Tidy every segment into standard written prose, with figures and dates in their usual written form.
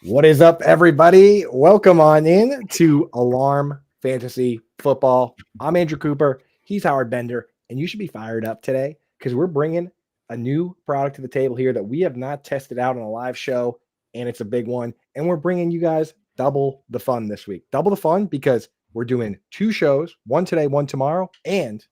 What is up, everybody? Welcome on in to Alarm Fantasy Football. I'm Andrew Cooper. He's Howard Bender, and you should be fired up today because we're bringing a new product to the table here that we have not tested out on a live show, and it's a big one. And we're bringing you guys double the fun this week. Double the fun because we're doing two shows, one today, one tomorrow, and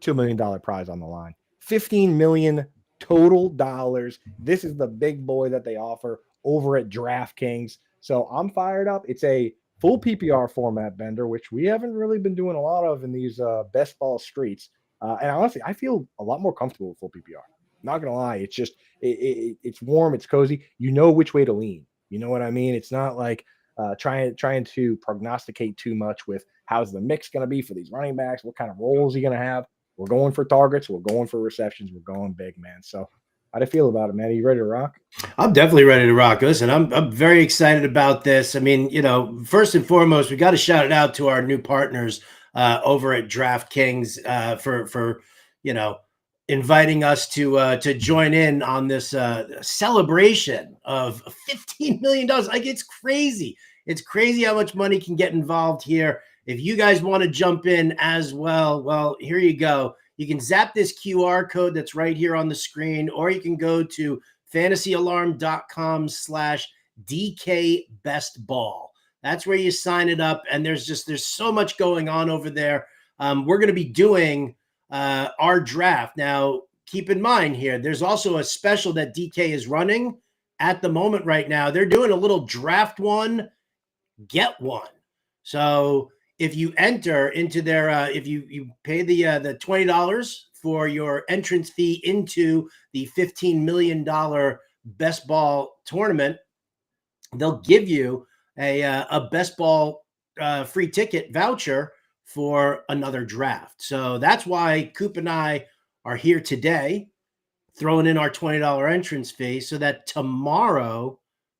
$2 million prize on the line. $15 million total dollars. This is the big boy that they offer over at DraftKings. So I'm fired up. It's a full PPR format, Bender, which we haven't really been doing a lot of in these best ball streets. And honestly, I feel a lot more comfortable with full PPR. Not gonna lie, it's just it's warm, it's cozy. You know which way to lean. You know what I mean? It's not like trying to prognosticate too much with how's the mix going to be for these running backs, what kind of roles you're going to have. We're going for targets. We're going for receptions. We're going big, man. So how do you feel about it, man? Are you ready to rock? I'm definitely ready to rock. Listen, I'm very excited about this. I mean, first and foremost, we got to shout it out to our new partners over at DraftKings for inviting us to join in on this celebration of $15 million. Like, it's crazy. It's crazy how much money can get involved here. If you guys want to jump in as well, here you go. You can zap this QR code that's right here on the screen, or you can go to fantasyalarm.com/DK Best Ball. That's where you sign it up. And there's so much going on over there. We're going to be doing our draft. Now, keep in mind here, there's also a special that DK is running at the moment right now. They're doing a little draft one, get one. So if you enter into their, if you pay the $20 for your entrance fee into the $15 million best ball tournament, they'll give you a best ball free ticket voucher for another draft. So that's why Coop and I are here today, throwing in our $20 entrance fee so that tomorrow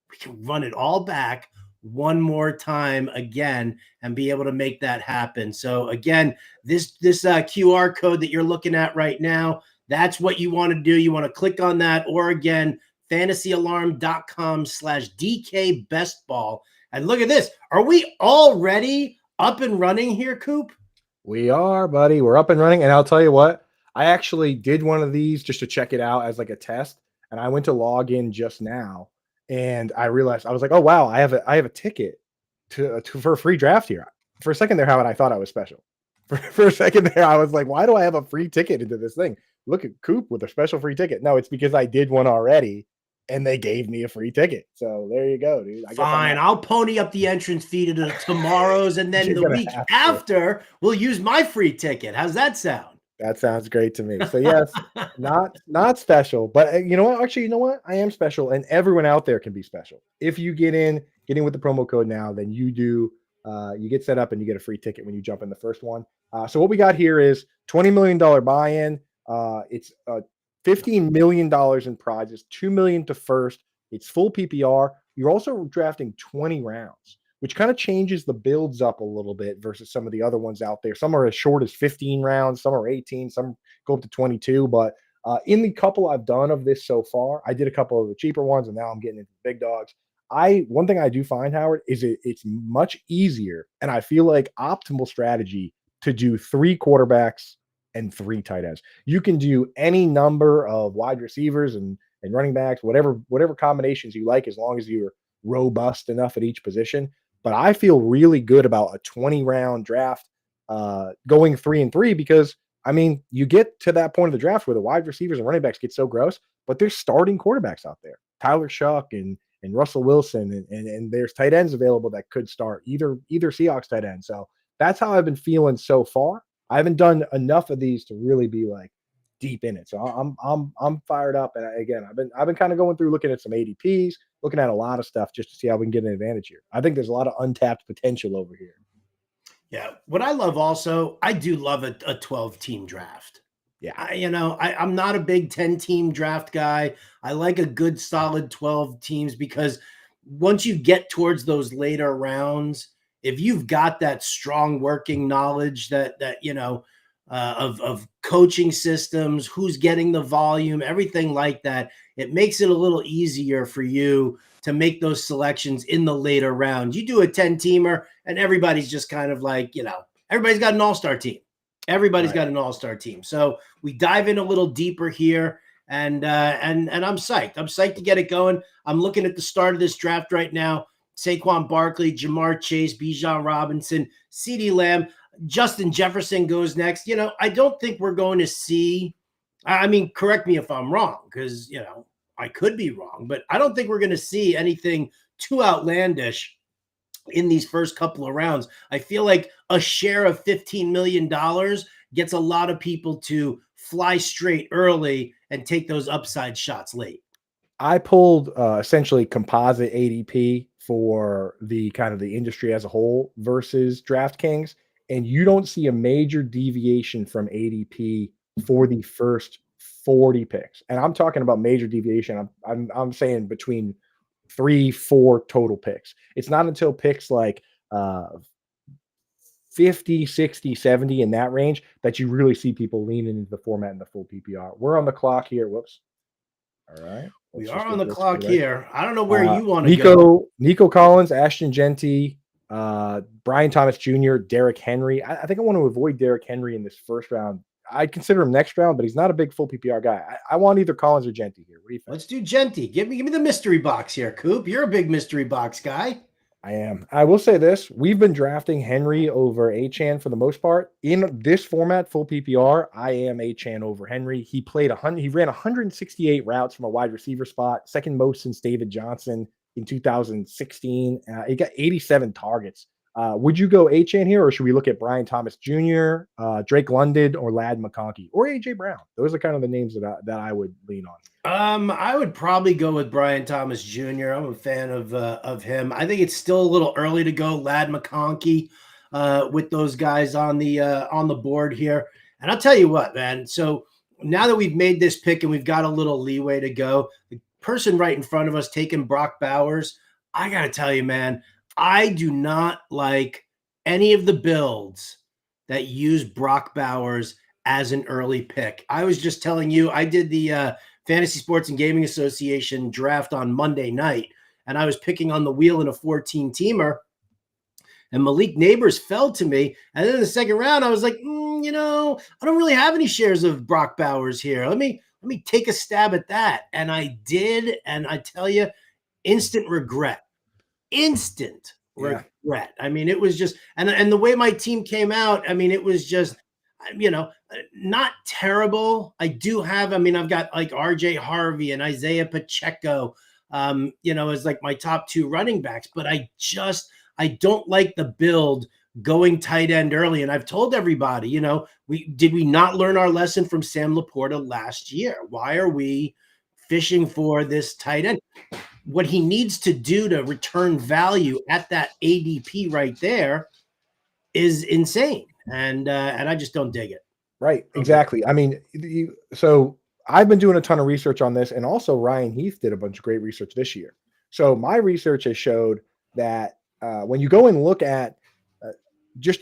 we can run it all back one more time again and be able to make that happen. So again, this QR code that you're looking at right now, that's what you want to do. You want to click on that, or again, fantasyalarm.com/DK Best Ball. And look at this. Are we already up and running here, Coop? We are, buddy. We're up and running. And I'll tell you what, I actually did one of these just to check it out as like a test. And I went to log in just now. And I realized, I was like, oh, wow, I have a ticket for a free draft here. For a second there, Howard, I thought I was special. For a second there, I was like, why do I have a free ticket into this thing? Look at Coop with a special free ticket. No, it's because I did one already, and they gave me a free ticket. So there you go, dude. Fine, I'll pony up the entrance fee to the tomorrows, and then the week after, we'll use my free ticket. How's that sound? That sounds great to me. So yes, not special, but you know what? Actually, you know what? I am special, and everyone out there can be special. If you get in with the promo code now, then you get set up and you get a free ticket when you jump in the first one. So what we got here is $20 million buy-in. It's $15 million in prizes, $2 million to first. It's full PPR. You're also drafting 20 rounds, which kind of changes the builds up a little bit versus some of the other ones out there. Some are as short as 15 rounds, some are 18, some go up to 22. But in the couple I've done of this so far, I did a couple of the cheaper ones, and now I'm getting into the big dogs. One thing I do find, Howard, is it's much easier, and I feel like optimal strategy to do 3 quarterbacks and 3 tight ends. You can do any number of wide receivers and running backs, whatever combinations you like, as long as you're robust enough at each position. But I feel really good about a 20-round draft going 3 and 3 because, I mean, you get to that point of the draft where the wide receivers and running backs get so gross, but there's starting quarterbacks out there. Tyler Shuck and Russell Wilson, and there's tight ends available that could start, either Seahawks tight end. So that's how I've been feeling so far. I haven't done enough of these to really be like deep in it. So I'm fired up. And again, I've been kind of going through looking at some ADPs, looking at a lot of stuff just to see how we can get an advantage here. I think there's a lot of untapped potential over here. Yeah. What I love also, I do love a 12-team draft. Yeah. I'm not a big 10-team draft guy. I like a good solid 12 teams because once you get towards those later rounds, if you've got that strong working knowledge that of coaching systems, who's getting the volume, everything like that. It makes it a little easier for you to make those selections in the later rounds. You do a 10-teamer and everybody's just kind of like, everybody's got an all-star team. Everybody's got an all-star team. So we dive in a little deeper here, and I'm psyched. I'm psyched to get it going. I'm looking at the start of this draft right now. Saquon Barkley, Jamar Chase, Bijan Robinson, CeeDee Lamb, Justin Jefferson goes next. I don't think we're going to see, I mean, correct me if I'm wrong, because, I could be wrong, but I don't think we're going to see anything too outlandish in these first couple of rounds. I feel like a share of $15 million gets a lot of people to fly straight early and take those upside shots late. I pulled essentially composite ADP for the kind of the industry as a whole versus DraftKings, and you don't see a major deviation from ADP for the first 40 picks. And I'm talking about major deviation. I'm saying between 3-4 total picks. It's not until picks like 50, 60, 70 in that range that you really see people leaning into the format in the full PPR. We're on the clock here. Whoops. All right. We are on the clock here. I don't know where you want to go. Nico Collins, Ashton Genty, Brian Thomas Jr., Derrick Henry. I think I want to avoid Derrick Henry in this first round. I'd consider him next round, but he's not a big full PPR guy. I want either Collins or Genty here. What do you think? Let's do Genty. Give me the mystery box here, Coop. You're a big mystery box guy. I am. I will say this. We've been drafting Henry over Achane for the most part. In this format, full PPR, I am Achane over Henry. He ran 168 routes from a wide receiver spot, second most since David Johnson in 2016. He got 87 targets. Would you go Achane here, or should we look at Brian Thomas Jr., Drake London, or Ladd McConkey, or AJ Brown? Those are kind of the names that I would lean on. I would probably go with Brian Thomas Jr. I'm a fan of him. I think it's still a little early to go Ladd McConkey with those guys on the board here. And I'll tell you what, man. So now that we've made this pick and we've got a little leeway to go, the person right in front of us taking Brock Bowers, I got to tell you, man, I do not like any of the builds that use Brock Bowers as an early pick. I was just telling you, I did the Fantasy Sports and Gaming Association draft on Monday night, and I was picking on the wheel in a 14-teamer, and Malik Neighbors fell to me. And then in the second round, I was like, I don't really have any shares of Brock Bowers here. Let me take a stab at that. And I did, and I tell you, instant regret. Regret. I mean, it was just, and the way my team came out, I mean, it was just, not terrible. I've got like RJ Harvey and Isaiah Pacheco, as like my top two running backs, but I don't like the build going tight end early. And I've told everybody, did we not learn our lesson from Sam Laporta last year? Why are we fishing for this tight end? What he needs to do to return value at that ADP right there is insane. And I just don't dig it. Right. Exactly. I mean, so I've been doing a ton of research on this, and also Ryan Heath did a bunch of great research this year. So my research has showed that when you go and look at just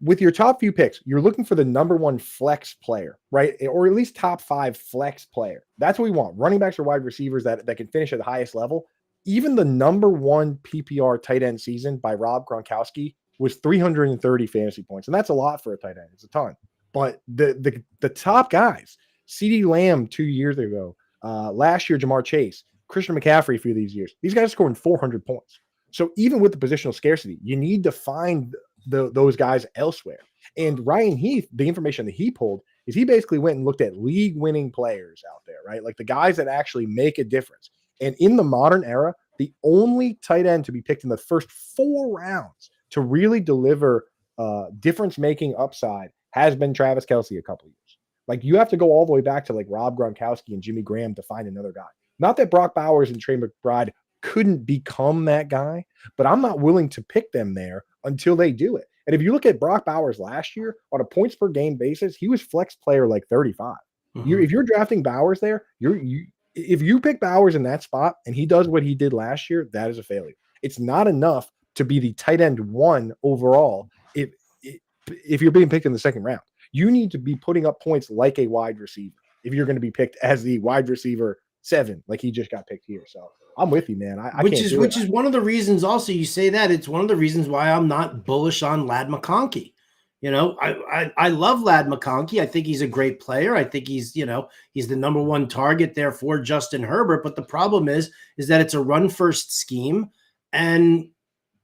with your top few picks, you're looking for the number one flex player, right? Or at least top 5 flex player. That's what we want. Running backs or wide receivers that can finish at the highest level. Even the number one PPR tight end season by Rob Gronkowski was 330 fantasy points. And that's a lot for a tight end. It's a ton. But the top guys, CeeDee Lamb 2 years ago, last year, Jamar Chase, Christian McCaffrey a few of these years, these guys scoring 400 points. So even with the positional scarcity, you need to find those guys elsewhere. And Ryan Heath, the information that he pulled is he basically went and looked at league winning players out there, right? Like the guys that actually make a difference. And in the modern era, the only tight end to be picked in the first 4 rounds to really deliver difference-making upside has been Travis Kelce a couple of years. Like you have to go all the way back to like Rob Gronkowski and Jimmy Graham to find another guy. Not that Brock Bowers and Trey McBride couldn't become that guy, but I'm not willing to pick them there until they do it. And if you look at Brock Bowers last year on a points per game basis, he was flex player like 35. Mm-hmm. If you're drafting Bowers there, if you pick Bowers in that spot and he does what he did last year, that is a failure. It's not enough to be the tight end 1 overall if you're being picked in the second round. You need to be putting up points like a wide receiver if you're going to be picked as the wide receiver 7, like he just got picked here. So I'm with you, man. I can't do it. Which is one of the reasons also you say that. It's one of the reasons why I'm not bullish on Lad McConkey. You know, I love Lad McConkey. I think he's a great player. I think he's, you know, he's the number one target there for Justin Herbert. But the problem is that it's a run first scheme. And,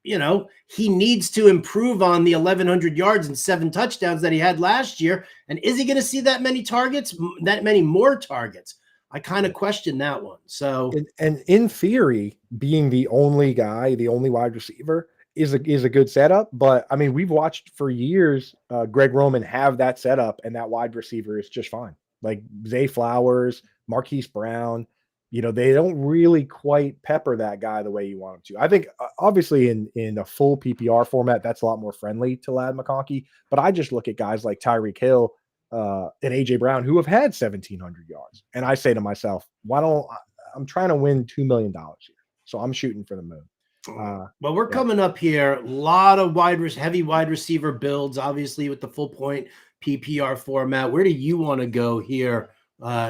you know, he needs to improve on the 1,100 yards and 7 touchdowns that he had last year. And is he going to see that many targets, that many more targets? I kind of question that one. So, and in theory, being the only guy, the only wide receiver is a good setup. But I mean, we've watched for years Greg Roman have that setup, and that wide receiver is just fine. Like Zay Flowers, Marquise Brown, you know, they don't really quite pepper that guy the way you want them to. I think obviously in a full PPR format, that's a lot more friendly to Lad McConkey. But I just look at guys like Tyreek Hill and AJ Brown who have had 1,700 yards, and I say to myself, why don't I'm trying to win $2 million here, so I'm shooting for the moon. Well, we're coming up here. A lot of heavy wide receiver builds, obviously with the full point PPR format. Where do you want to go here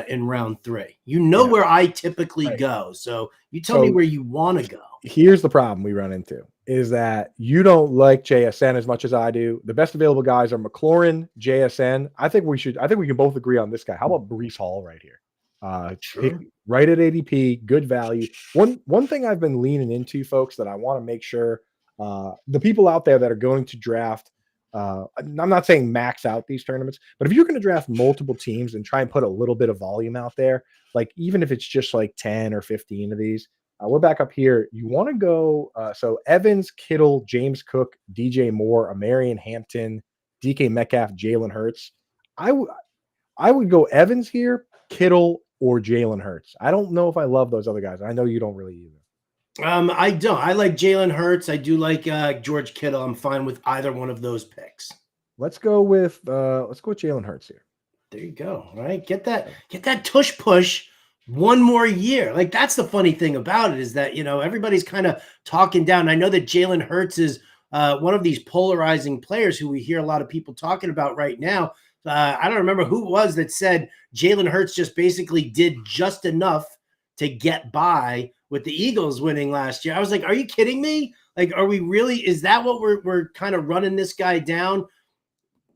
in round 3? You know where I typically go, so you tell me where you want to go. Here's the problem we run into is that you don't like JSN as much as I do. The best available guys are McLaurin, JSN. I think we can both agree on this guy. How about Breece Hall right here? Sure. Right at ADP, good value. One thing I've been leaning into, folks, that I want to make sure the people out there that are going to draft, I'm not saying max out these tournaments, but if you're going to draft multiple teams and try and put a little bit of volume out there, like even if it's just like 10 or 15 of these, we're back up here. You want to go so Evans, Kittle, James Cook, DJ Moore, Amarian Hampton, DK Metcalf, Jalen Hurts. I would go Evans here, Kittle, or Jalen Hurts. I don't know if I love those other guys. I know you don't really either. I don't. I like Jalen Hurts. I do like George Kittle. I'm fine with either one of those picks. Let's go with Jalen Hurts here. There you go. All right. Get that tush push one more year. Like, that's the funny thing about it is that, you know, everybody's kind of talking down. I know that Jalen Hurts is one of these polarizing players who we hear a lot of people talking about right now. I don't remember who it was that said Jalen Hurts just basically did just enough to get by with the Eagles winning last year. I was like, are you kidding me? Like, are we really, is that what we're kind of running this guy down?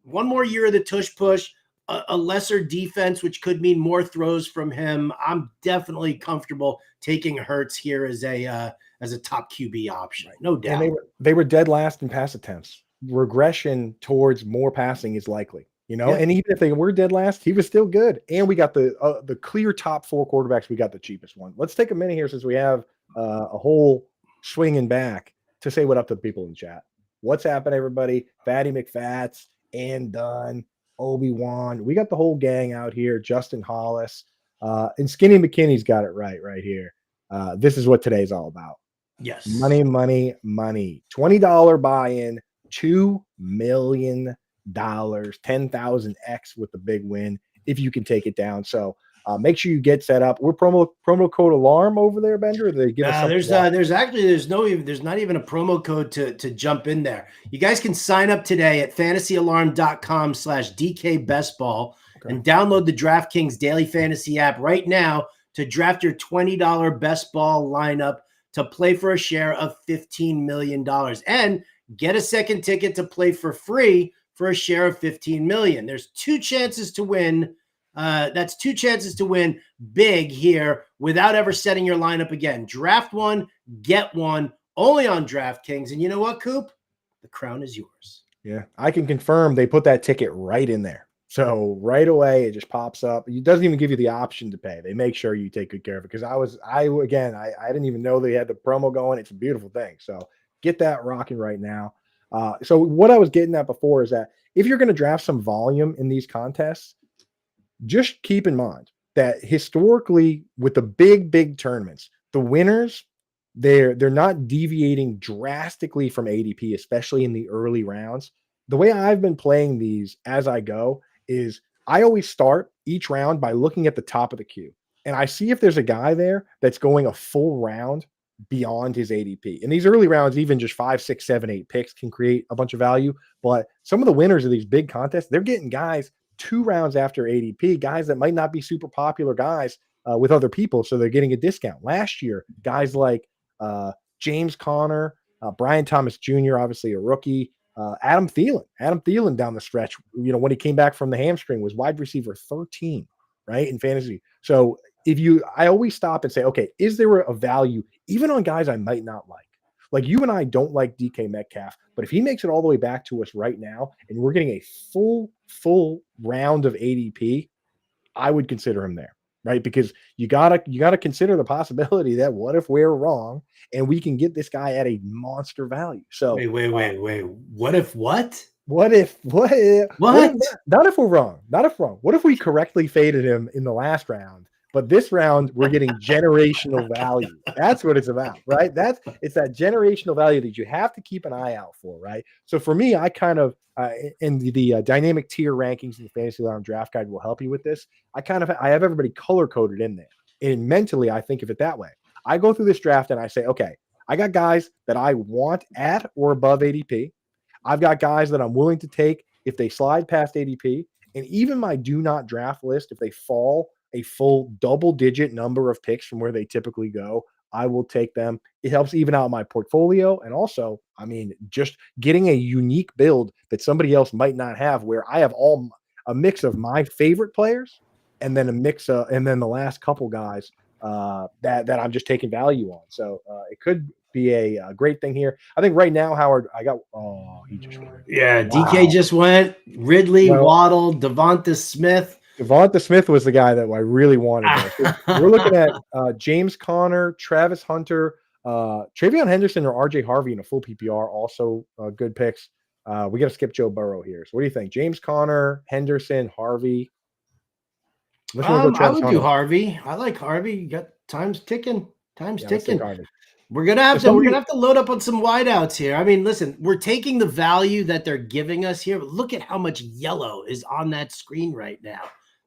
One more year of the tush push, a lesser defense, which could mean more throws from him. I'm definitely comfortable taking Hurts here as a top QB option. No doubt. And they were dead last in pass attempts. Regression towards more passing is likely. You know, and even if they were dead last, he was still good. And we got the clear top 4 quarterbacks. We got the cheapest one. Let's take a minute here since we have a whole swinging back to say what up to the people in the chat. What's happening, everybody? Fatty McFats, and Dunn, Obi-Wan. We got the whole gang out here. Justin Hollis and Skinny McKinney's got it right here. This is what today's all about. Yes. Money. $20 buy-in, $2 million. 10,000x with the big win if you can take it down. So make sure you get set up. We're promo code alarm over there, Bender. They give us there's not even a promo code to jump in there. You guys can sign up today at fantasyalarm.com/DK Best Ball and download the DraftKings Daily Fantasy app right now to draft your $20 Best Ball lineup to play for a share of $15 million and get a second ticket to play for free for a share of $15 million. There's 2 chances to win. That's 2 chances to win big here without ever setting your lineup again. Draft one, get one, only on DraftKings. And you know what, Coop? The crown is yours. Yeah, I can confirm they put that ticket right in there. So right away, it just pops up. It doesn't even give you the option to pay. They make sure you take good care of it. Because I didn't even know they had the promo going. It's a beautiful thing. So get that rocking right now. So what I was getting at before is that if you're going to draft some volume in these contests, just keep in mind that historically with the big tournaments, the winners, they're not deviating drastically from ADP, especially in the early rounds. The way I've been playing these as I go is I always start each round by looking at the top of the queue. And I see if there's a guy there that's going a full round beyond his ADP. In these early rounds, even just 5, 6, 7, 8 picks can create a bunch of value. But some of the winners of these big contests, they're getting guys 2 rounds after ADP, guys that might not be super popular guys with other people. So they're getting a discount. Last year, guys like James Conner, Brian Thomas Jr., obviously a rookie, Adam Thielen down the stretch, when he came back from the hamstring, was wide receiver 13, right, in fantasy. So I always stop and say, okay, is there a value even on guys I might not like? Like you and I don't like DK Metcalf, but if he makes it all the way back to us right now and we're getting a full round of ADP, I would consider him there, right? Because you gotta consider the possibility that what if we're wrong and we can get this guy at a monster value. So wait. What if what? What if not if we're wrong? Not if wrong. What if we correctly faded him in the last round? But this round, we're getting generational value. That's what it's about, right? It's that generational value that you have to keep an eye out for, right? So for me, I kind of in the dynamic tier rankings in the Fantasy Lounge Draft Guide will help you with this. I have everybody color coded in there, and mentally, I think of it that way. I go through this draft and I say, okay, I got guys that I want at or above ADP. I've got guys that I'm willing to take if they slide past ADP, and even my do not draft list, if they fall a full double-digit number of picks from where they typically go, I will take them. It helps even out my portfolio. And also, just getting a unique build that somebody else might not have, where I have a mix of my favorite players and then and then the last couple guys that I'm just taking value on. So it could be a great thing here. I think right now, Howard, he just went. Yeah, wow. DK just went. Ridley, Waddle, Devonta Smith. Devonta Smith was the guy that I really wanted. We're looking at James Conner, Travis Hunter, Travion Henderson, or RJ Harvey in a full PPR. Also good picks. We got to skip Joe Burrow here. So what do you think? James Conner, Henderson, Harvey. I would do Harvey. I like Harvey. You got time's ticking. Ticking. We're gonna have to load up on some wideouts here. Listen, we're taking the value that they're giving us here, but look at how much yellow is on that screen right now.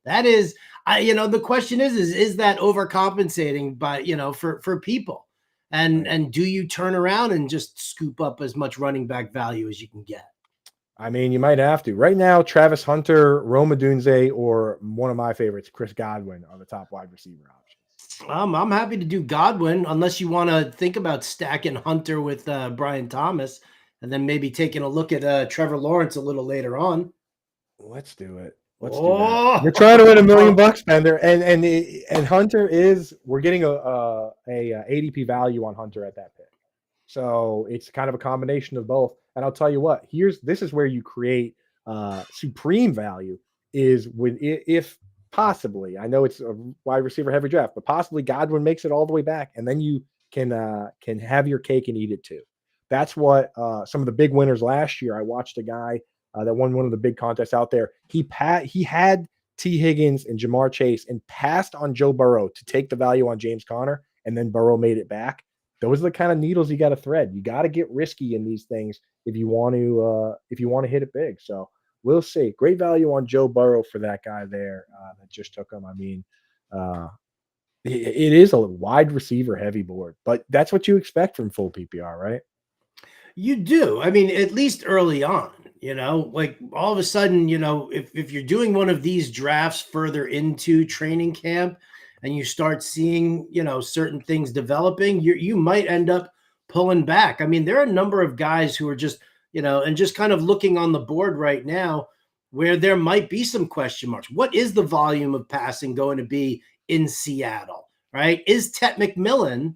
That is, the question is that overcompensating for people? And do you turn around and just scoop up as much running back value as you can get? You might have to. Right now, Travis Hunter, Rome Odunze, or one of my favorites, Chris Godwin, are the top wide receiver options. I'm happy to do Godwin, unless you want to think about stacking Hunter with Brian Thomas, and then maybe taking a look at Trevor Lawrence a little later on. Let's do it. Do that. We're trying to win $1 million, Bender, and Hunter we're getting a ADP value on Hunter at that pick. So it's kind of a combination of both. And I'll tell you what, this is where you create supreme value is if possibly, I know it's a wide receiver heavy draft, but possibly Godwin makes it all the way back, and then you can have your cake and eat it too. That's what some of the big winners last year. I watched a guy that won one of the big contests out there. He had T. Higgins and Jamar Chase and passed on Joe Burrow to take the value on James Conner, and then Burrow made it back. Those are the kind of needles you got to thread. You got to get risky in these things if you want to hit it big. So we'll see. Great value on Joe Burrow for that guy there that just took him. It is a wide receiver heavy board, but that's what you expect from full PPR, right? You do. At least early on, like all of a sudden, if you're doing one of these drafts further into training camp and you start seeing, certain things developing, you might end up pulling back. There are a number of guys who are just, and just kind of looking on the board right now where there might be some question marks. What is the volume of passing going to be in Seattle, right? Is Tet McMillan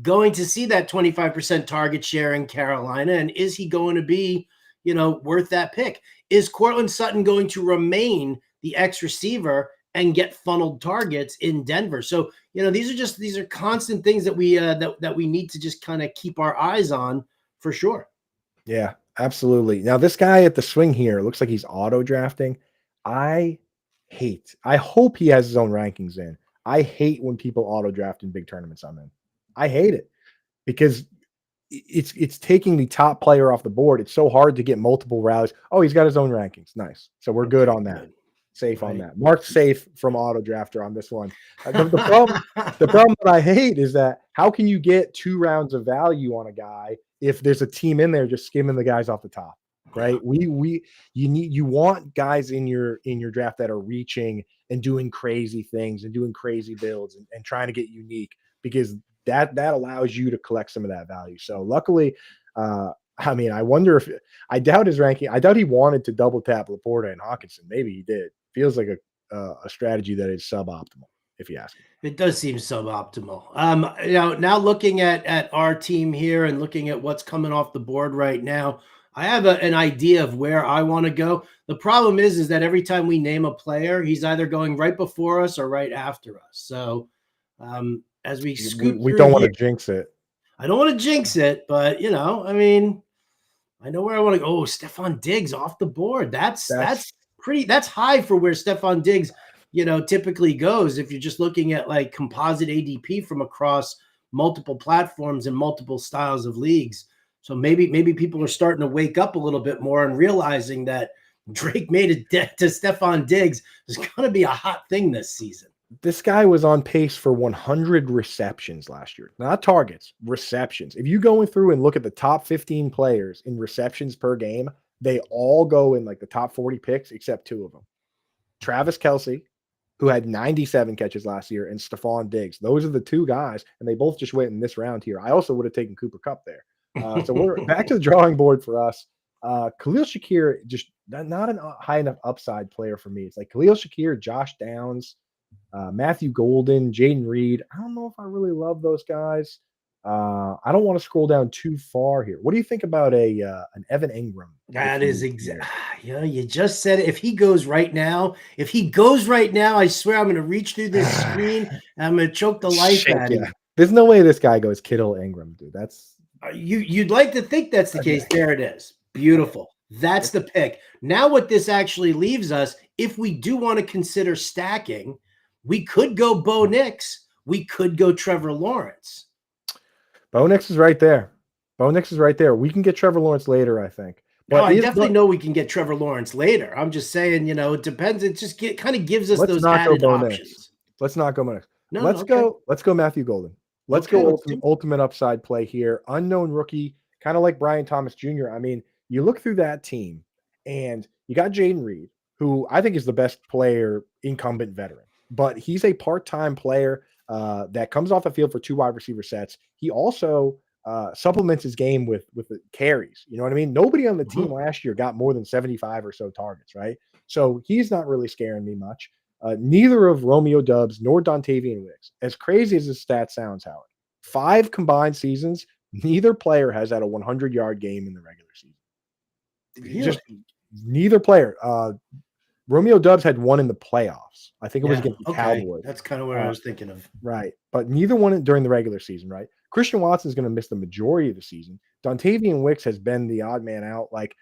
going to see that 25% target share in Carolina? And is he going to be, worth that pick? Is Cortland Sutton going to remain the X receiver and get funneled targets in Denver? So, these are constant things that we that we need to just kind of keep our eyes on for sure. Yeah, absolutely. Now, this guy at the swing here looks like he's auto drafting. I hope he has his own rankings in. I hate when people auto draft in big tournaments I'm in. I hate it because it's taking the top player off the board. It's so hard to get multiple rallies. Oh, he's got his own rankings. Nice. So we're good on that. Safe on that. Marked safe from auto drafter on this one. The problem that I hate is that how can you get 2 rounds of value on a guy if there's a team in there just skimming the guys off the top, right? You want guys in your draft that are reaching and doing crazy things and doing crazy builds and trying to get unique, because that allows you to collect some of that value. So luckily, I mean, I wonder if I doubt his ranking. I doubt he wanted to double tap Laporta and Hawkinson. Maybe he did. Feels like a strategy that is suboptimal, if you ask me. It does seem suboptimal. Now looking at our team here and looking at what's coming off the board right now, I have an idea of where I want to go. The problem is that every time we name a player, he's either going right before us or right after us. So as we scoot We through don't want here, to jinx it. I don't want to jinx it, but I mean, I know where I want to go. Oh, Stephon Diggs off the board. That's high for where Stephon Diggs, typically goes. If you're just looking at like composite ADP from across multiple platforms and multiple styles of leagues. So maybe people are starting to wake up a little bit more and realizing that Drake made it to Stephon Diggs is going to be a hot thing this season. This guy was on pace for 100 receptions last year, not targets, receptions. If you go through and look at the top 15 players in receptions per game, they all go in like the top 40 picks except 2 of them. Travis Kelce, who had 97 catches last year, and Stephon Diggs. Those are the 2 guys, and they both just went in this round here. I also would have taken Cooper Kupp there. So we're back to the drawing board for us. Khalil Shakir, just not a high enough upside player for me. It's like Khalil Shakir, Josh Downs, Matthew Golden, Jaden Reed. I don't know if I really love those guys. I don't want to scroll down too far here. What do you think about an Evan Ingram? That is exactly. You just said it. If he goes right now, I swear I'm going to reach through this screen and I'm going to choke the life out of him. There's no way this guy goes Kittle Ingram, dude. That's you'd like to think that's the case. There it is. Beautiful. That's the pick. Now what this actually leaves us, if we do want to consider stacking, we could go Bo Nix. We could go Trevor Lawrence. Bo Nix is right there. We can get Trevor Lawrence later, I think. But I definitely know we can get Trevor Lawrence later. I'm just saying, it depends. It just kind of gives us those added options. Let's not go Bo Nix. Let's go Matthew Golden. Let's go ultimate upside play here. Unknown rookie, kind of like Brian Thomas Jr. I mean, you look through that team and you got Jaden Reed, who I think is the best player, incumbent veteran, but he's a part-time player that comes off the field for 2 wide receiver sets. He also supplements his game with the carries. You know what I mean? Nobody on the team last year got more than 75 or so targets, right? So he's not really scaring me much. Neither of Romeo Doubs nor Dontavian Wicks, as crazy as his stat sounds, Howard, 5 combined seasons, neither player has had a 100-yard game in the regular season. Really? Just neither player. Romeo Doubs had 1 in the playoffs. I think it was against the Cowboys. That's kind of what I was thinking of. Right. But neither one during the regular season, right? Christian Watson is going to miss the majority of the season. Dontavian Wicks has been the odd man out. Like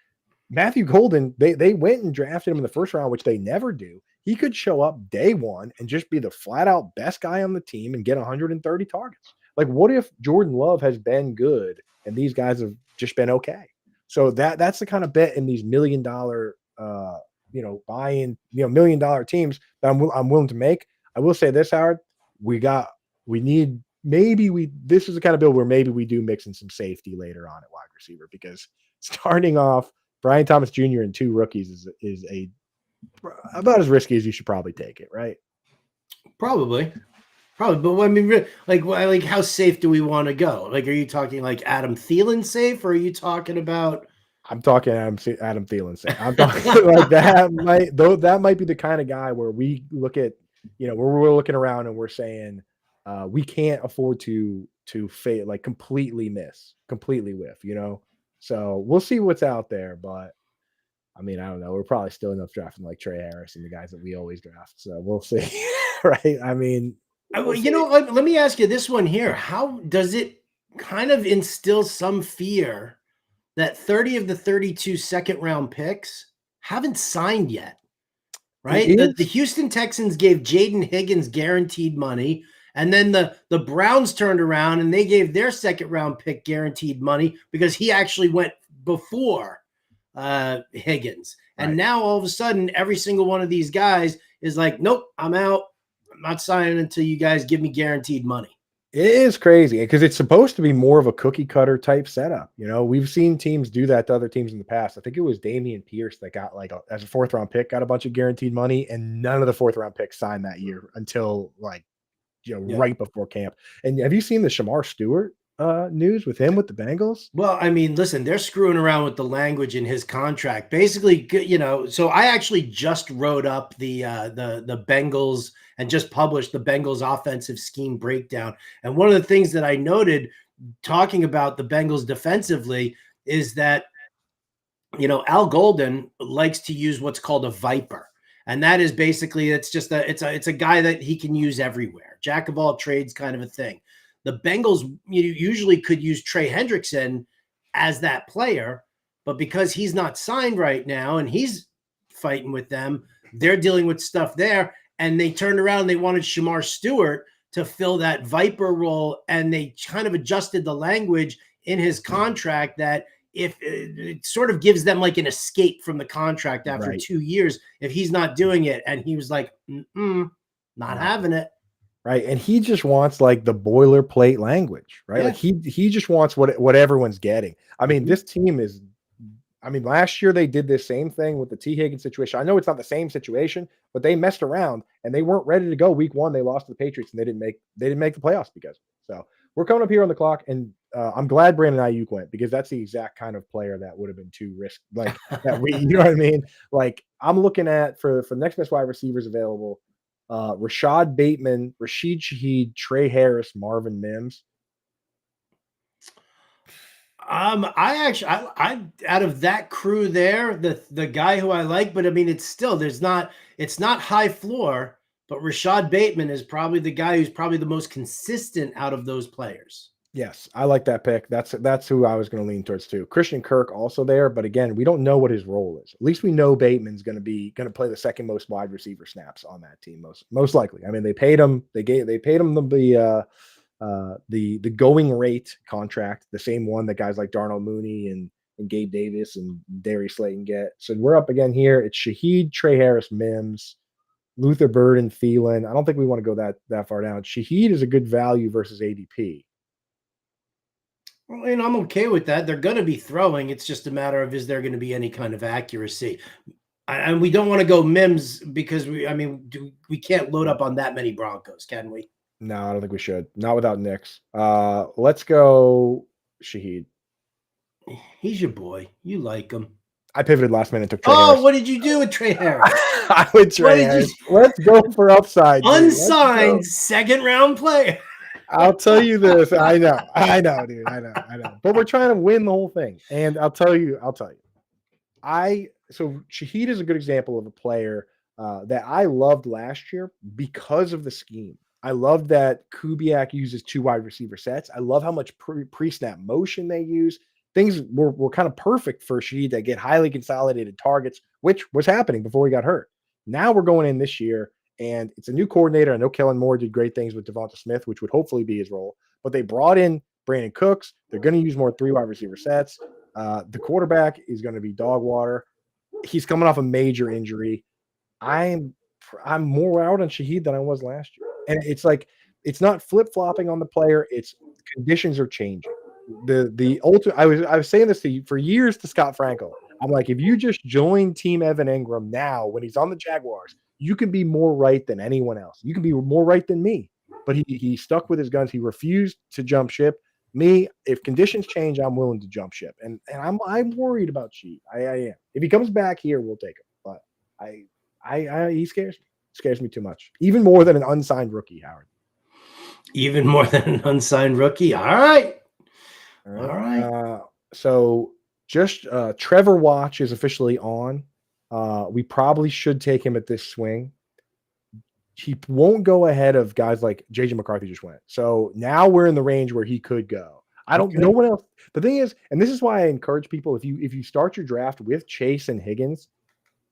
Matthew Golden, they went and drafted him in the first round, which they never do. He could show up day 1 and just be the flat out best guy on the team and get 130 targets. Like, what if Jordan Love has been good and these guys have just been okay? So that's the kind of bet in these $1 million buy-in, $1 million teams that I'm willing to make. I will say this, Howard, this is the kind of build where maybe we do mix in some safety later on at wide receiver, because starting off Brian Thomas Jr. and 2 rookies is about as risky as you should probably take it, right? Probably. But I mean, like how safe do we want to go? Like, are you talking like Adam Thielen safe, or are you talking about? I'm talking Adam Thielen safe. I'm talking like that might be the kind of guy where we look at, where we're looking around and we're saying we can't afford to fail, like completely whiff, So we'll see what's out there, but I mean, I don't know. We're probably still enough drafting like Trey Harris and the guys that we always draft. So we'll see, right? I mean, let me ask you this one here. How does it kind of instill some fear that 30 of the 32 second-round picks haven't signed yet, right? The Houston Texans gave Jaden Higgins guaranteed money, and then the Browns turned around and they gave their second-round pick guaranteed money because he actually went before Higgins. And now all of a sudden, every single one of these guys is like, nope, I'm out. I'm not signing until you guys give me guaranteed money. It is crazy because it's supposed to be more of a cookie cutter type setup. You know, we've seen teams do that to other teams in the past. I think it was Damian Pierce that got as a fourth round pick, got a bunch of guaranteed money, and none of the fourth round picks signed that year until Yeah. right before camp. And have you seen the Shamar Stewart news with him with the Bengals? Well, I mean, listen, they're screwing around with the language in his contract. Basically, so I actually just wrote up the Bengals and just published the Bengals offensive scheme breakdown. And one of the things that I noted talking about the Bengals defensively is that Al Golden likes to use what's called a viper. And that is basically it's a guy that he can use everywhere. Jack of all trades kind of a thing. The Bengals usually could use Trey Hendrickson as that player, but because he's not signed right now and he's fighting with them, they're dealing with stuff there. And they turned around and they wanted Shamar Stewart to fill that viper role, and they kind of adjusted the language in his contract that if it sort of gives them like an escape from the contract after Right. 2 years if he's not doing it. And he was like, not having it. Right. And he just wants like the boilerplate language, right? Yeah. Like he just wants what everyone's getting. I mean, this team is last year they did this same thing with the T. Higgins situation. I know it's not the same situation, but they messed around and they weren't ready to go week one. They lost to the Patriots and they didn't make the playoffs because. So we're coming up here on the clock, and I'm glad Brandon Ayuk went because that's the exact kind of player that would have been too risky. Like that you know what I mean? Like I'm looking at for next best wide receivers available. Rashad Bateman, Rashid Shaheed, Trey Harris, Marvin Mims. I out of that crew there, the guy who I like, but I mean, it's not high floor, but Rashad Bateman is probably the guy who's probably the most consistent out of those players. Yes, I like that pick. That's who I was going to lean towards too. Christian Kirk also there, but again, we don't know what his role is. At least we know Bateman's going to play the second most wide receiver snaps on that team, most likely. I mean, they paid him. They paid him the going rate contract, the same one that guys like Darnell Mooney and Gabe Davis and Darius Slayton get. So we're up again here. It's Shaheed, Trey Harris, Mims, Luther Burden, Thielen. I don't think we want to go that far down. Shaheed is a good value versus ADP. Well, and I'm okay with that. They're going to be throwing. It's just a matter of, is there going to be any kind of accuracy? And we don't want to go Mims because we can't load up on that many Broncos, can we? No, I don't think we should. Not without Knicks. Let's go Shaheed. He's your boy. You like him. I pivoted last minute and took Trey Harris. What did you do with Trey Harris? I would Trey Harris. Let's go for upside. Unsigned second round player. I'll tell you this. I know, dude. I know. But we're trying to win the whole thing. And I'll tell you. So Shaheed is a good example of a player that I loved last year because of the scheme. I love that Kubiak uses 2 wide receiver sets. I love how much pre-snap motion they use. Things were kind of perfect for Shaheed to get highly consolidated targets, which was happening before he got hurt. Now we're going in this year, and it's a new coordinator. I know Kellen Moore did great things with Devonta Smith, which would hopefully be his role. But they brought in Brandon Cooks. They're going to use more 3 wide receiver sets. The quarterback is going to be dog water. He's coming off a major injury. I'm more out on Shaheed than I was last year. And it's like it's not flip-flopping on the player. It's conditions are changing. The ultimate. I was saying this to you for years to Scott Frankel. I'm like, if you just join Team Evan Ingram now when he's on the Jaguars, you can be more right than anyone else. You can be more right than me. But he stuck with his guns. He refused to jump ship. Me, if conditions change, I'm willing to jump ship. And I'm worried about Sheed. I am. If he comes back here, we'll take him. But he scares me. Scares me too much. Even more than an unsigned rookie, Howard. Even more than an unsigned rookie. All right. So just Trevor Watch is officially on. We probably should take him at this swing. He won't go ahead of guys like JJ McCarthy just went. So now we're in the range where he could go. No one else. The thing is, and this is why I encourage people, if you start your draft with Chase and Higgins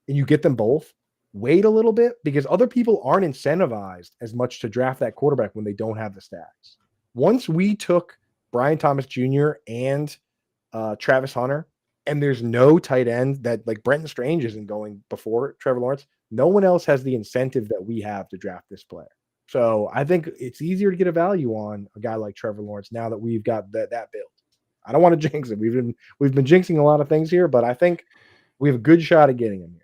and you get them both, wait a little bit because other people aren't incentivized as much to draft that quarterback when they don't have the stacks. Once we took Brian Thomas Jr. and Travis Hunter, and there's no tight end that like Brenton Strange isn't going before Trevor Lawrence, no one else has the incentive that we have to draft this player. So I think it's easier to get a value on a guy like Trevor Lawrence now that we've got that build. I don't want to jinx it. We've been jinxing a lot of things here, but I think we have a good shot at getting him here.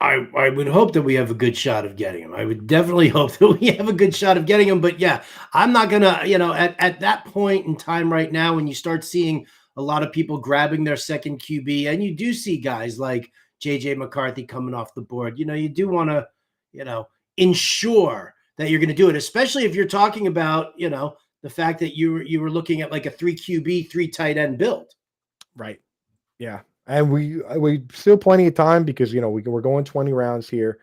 I would hope that we have a good shot of getting him. I would definitely hope that we have a good shot of getting him. But yeah, I'm not gonna, at that point in time right now, when you start seeing a lot of people grabbing their second QB, and you do see guys like JJ McCarthy coming off the board, you do want to, ensure that you're going to do it, especially if you're talking about, the fact that you were looking at like a 3 QB, 3 tight end build. Right. Yeah. And we still plenty of time because we're going 20 rounds here.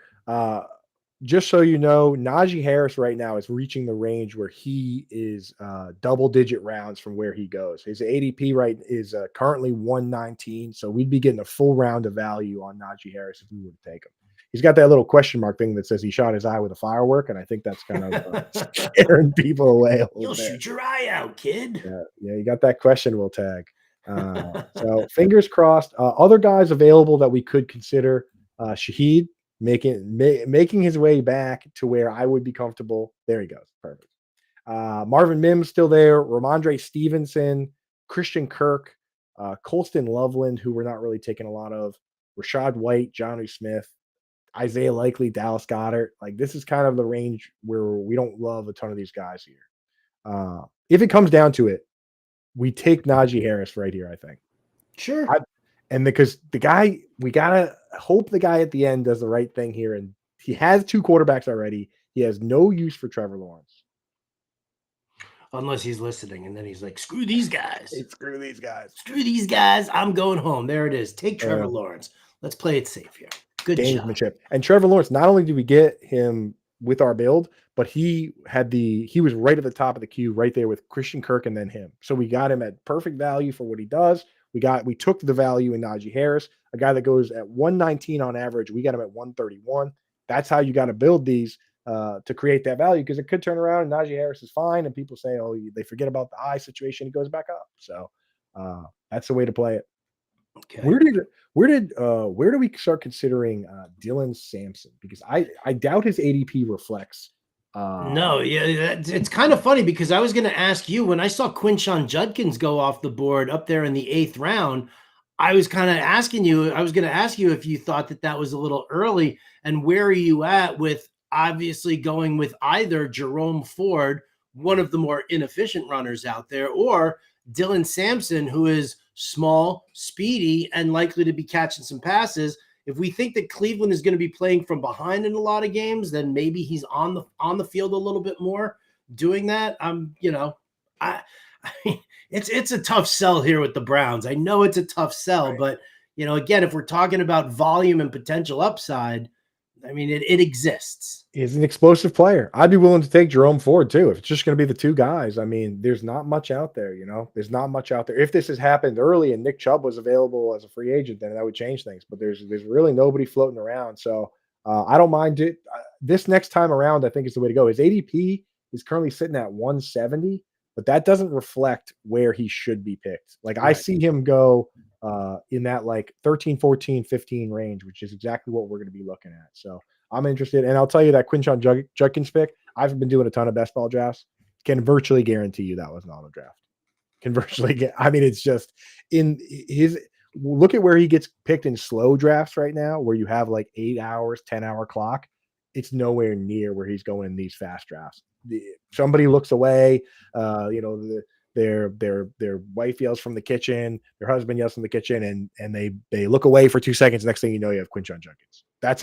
Just so you know, Najee Harris right now is reaching the range where he is double-digit rounds from where he goes. His ADP is currently 119, so we'd be getting a full round of value on Najee Harris if we would take him. He's got that little question mark thing that says he shot his eye with a firework, and I think that's kind of scaring people away. You'll shoot your eye out, kid. Yeah, you got that questionable tag. So fingers crossed. Other guys available that we could consider: Shaheed making his way back to where I would be comfortable. There he goes. Perfect. Marvin Mims still there. Ramondre Stevenson, Christian Kirk, Colston Loveland, who we're not really taking a lot of. Rashad White, Jonnu Smith, Isaiah Likely, Dallas Goedert. Like this is kind of the range where we don't love a ton of these guys here. If it comes down to it, we take Najee Harris right here, I think. Sure. Because the guy, we got to hope the guy at the end does the right thing here. And he has 2 quarterbacks already. He has no use for Trevor Lawrence. Unless he's listening and then he's like, screw these guys. Screw these guys. Screw these guys. I'm going home. There it is. Take Trevor Lawrence. Let's play it safe here. Good gamesmanship. And Trevor Lawrence, not only did we get him with our build, but he was right at the top of the queue, right there with Christian Kirk and then him. So we got him at perfect value for what he does. We took the value in Najee Harris, a guy that goes at 119 on average. We got him at 131. That's how you got to build these to create that value, because it could turn around and Najee Harris is fine and people say, oh, they forget about the eye situation. He goes back up. So that's the way to play it. Okay. Where do we start considering Dylan Sampson? Because I doubt his ADP reflects. No, yeah, it's kind of funny because I was going to ask you, when I saw Quinshon Judkins go off the board up there in the 8th round, I was going to ask you if you thought that was a little early, and where are you at with obviously going with either Jerome Ford, one of the more inefficient runners out there, or Dylan Sampson, who is small, speedy, and likely to be catching some passes. If we think that Cleveland is going to be playing from behind in a lot of games, then maybe he's on the field a little bit more doing that. It's a tough sell here with the Browns. I know it's a tough sell, right. But again, if we're talking about volume and potential upside, I mean, it exists. He's an explosive player. I'd be willing to take Jerome Ford too. If it's just going to be the 2 guys, I mean, there's not much out there, there's not much out there. If this has happened early and Nick Chubb was available as a free agent, then that would change things, but there's really nobody floating around. So I don't mind it. This next time around, I think is the way to go. His ADP is currently sitting at 170, but that doesn't reflect where he should be picked. Like right. I see him go in that like 13, 14, 15 range, which is exactly what we're going to be looking at. So I'm interested. And I'll tell you that Quinshon Judkins pick, I've been doing a ton of best ball drafts. Can virtually guarantee you that was an auto draft. Can virtually get, I mean, it's just in his, look at where he gets picked in slow drafts right now, where you have like 8 hours, 10-hour clock. It's nowhere near where he's going in these fast drafts. Somebody looks away, their wife yells from the kitchen, their husband yells from the kitchen, and they look away for 2 seconds. Next thing you know, you have Quinshon Judkins. That's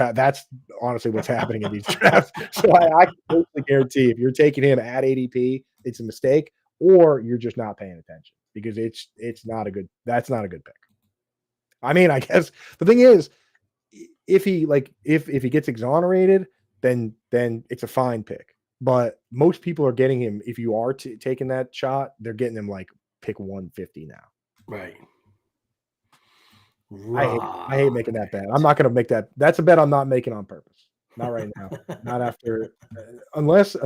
honestly what's happening in these drafts. So I can totally guarantee if you're taking him at ADP, it's a mistake, or you're just not paying attention, because that's not a good pick. I mean, I guess the thing is, if he gets exonerated, then it's a fine pick. But most people are getting him. If you are taking that shot, they're getting him like pick 150 now. Right. I hate making that bet. I'm not going to make that. That's a bet I'm not making on purpose. Not right now. Not after, unless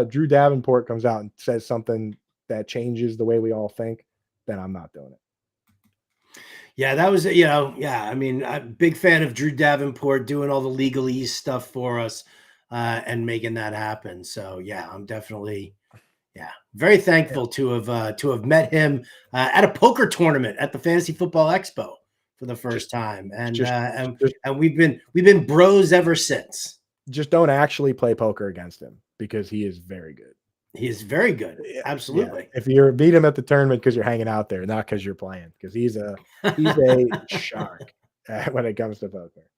Drew Davenport comes out and says something that changes the way we all think, then I'm not doing it. Yeah, that was, I mean, I'm a big fan of Drew Davenport doing all the legalese stuff for us. and making that happen. So yeah, I'm definitely very thankful to have met him at a poker tournament at the Fantasy Football Expo for the first time, and we've been bros ever since. Just don't actually play poker against him because he is very good. He is very good. Absolutely. Yeah. If you're beat him at the tournament because you're hanging out there, not because you're playing, because he's a shark when it comes to poker.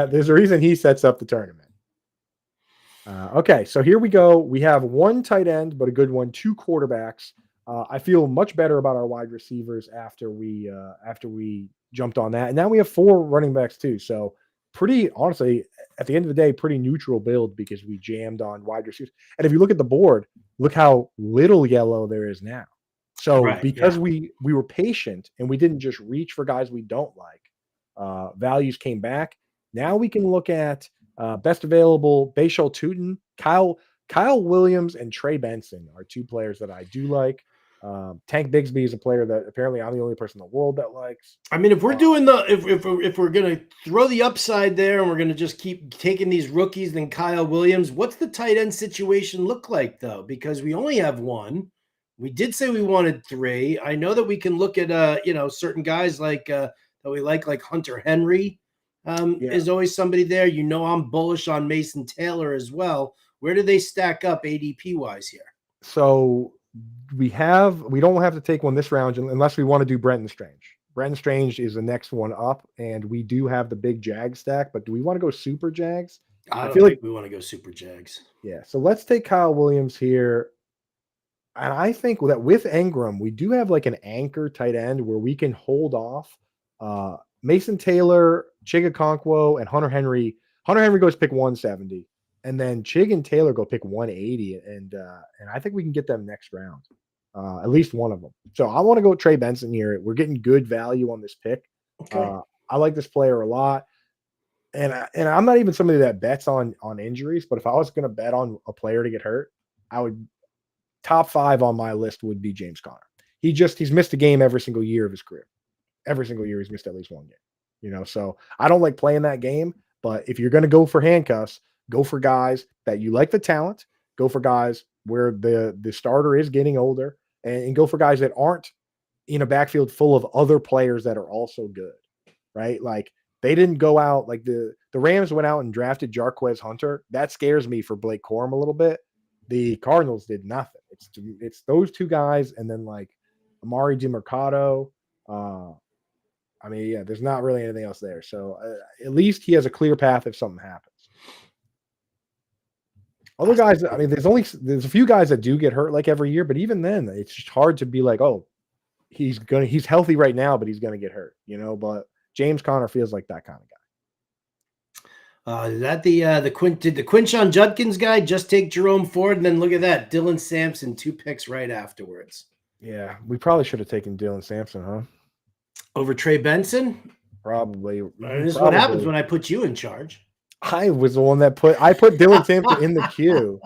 There's a reason he sets up the tournament. Okay, so here we go. We have one tight end, but a good one, 2 quarterbacks. I feel much better about our wide receivers after we jumped on that. And now we have 4 running backs too. So pretty honestly, at the end of the day, pretty neutral build because we jammed on wide receivers. And if you look at the board, look how little yellow there is now. So because we were patient and we didn't just reach for guys we don't like, values came back. Now we can look at best available, Bashal Tutin, Kyle Williams, and Trey Benson are 2 players that I do like. Tank Bigsby is a player that apparently I'm the only person in the world that likes. I mean, if we're doing if we're gonna throw the upside there and we're gonna just keep taking these rookies, then Kyle Williams, what's the tight end situation look like though? Because we only have 1. We did say we wanted 3. I know that we can look at certain guys like that we like Hunter Henry. Is always somebody there. I'm bullish on Mason Taylor as well. Where do they stack up ADP wise here? So we don't have to take one this round unless we want to do Brenton Strange. Brenton Strange is the next one up, and we do have the big Jag stack, but do we want to go super Jags? I feel like we want to go super Jags. Yeah. So let's take Kyle Williams here. And I think that with Engram, we do have like an anchor tight end where we can hold off Mason Taylor, Chigakonkwo, and Hunter Henry. Hunter Henry goes pick 170, and then Chig and Taylor go pick 180, and I think we can get them next round, at least one of them. So I want to go Trey Benson here. We're getting good value on this pick. Okay. I like this player a lot, and I'm not even somebody that bets on injuries, but if I was going to bet on a player to get hurt, I would. Top 5 on my list would be James Conner. He's missed a game every single year of his career. Every single year he's missed at least 1 game. So I don't like playing that game, but if you're going to go for handcuffs, go for guys that you like the talent, go for guys where the starter is getting older, and go for guys that aren't in a backfield full of other players that are also good, right? Like they didn't go out, like the Rams went out and drafted Jarquez Hunter. That scares me for Blake Corum a little bit. The Cardinals did nothing. It's those 2 guys, and then like Amari DiMercado. There's not really anything else there. So at least he has a clear path if something happens. Other guys, there's a few guys that do get hurt like every year, but even then, it's just hard to be like, oh, he's healthy right now, but he's gonna get hurt, But James Conner feels like that kind of guy. Is that did the Quinshon Judkins guy just take Jerome Ford, and then look at that, Dylan Sampson 2 picks right afterwards? Yeah, we probably should have taken Dylan Sampson, huh? Over Trey Benson? Probably. This is what happens when I put you in charge. I was the one that put Dylan Sampson in the queue.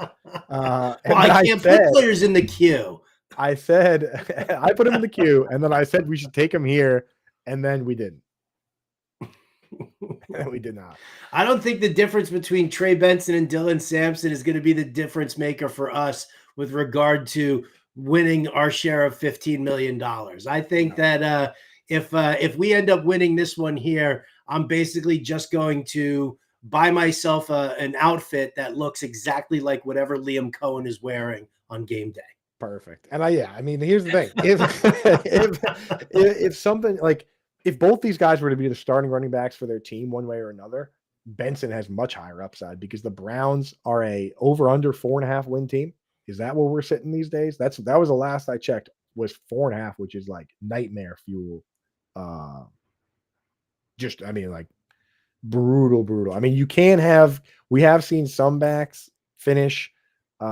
I can't put players in the queue. I said I put him in the queue, and then I said we should take him here, and then we didn't. We did not. I don't think the difference between Trey Benson and Dylan Sampson is going to be the difference maker for us with regard to winning our share of $15 million. I think that if we end up winning this one here, I'm basically just going to buy myself an outfit that looks exactly like whatever Liam Cohen is wearing on game day. Perfect. And here's the thing. If something like, if both these guys were to be the starting running backs for their team one way or another, Benson has much higher upside because the Browns are a over/under 4.5 win team. Is that where we're sitting these days? That was the last I checked, was 4.5, which is like nightmare fuel. Like brutal. We have seen some backs finish in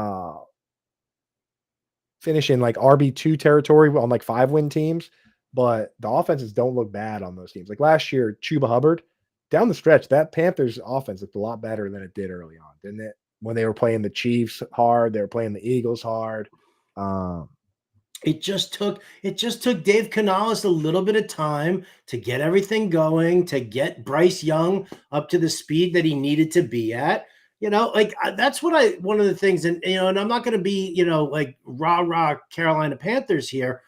like RB2 territory on like 5-win teams. But the offenses don't look bad on those teams. Like last year, Chuba Hubbard, down the stretch, that Panthers offense looked a lot better than it did early on, didn't it? When they were playing the Chiefs hard, they were playing the Eagles hard. It just took Dave Canales a little bit of time to get everything going, to get Bryce Young up to the speed that he needed to be at. like that's one of the things, and and I'm not going to be, like rah Carolina Panthers here,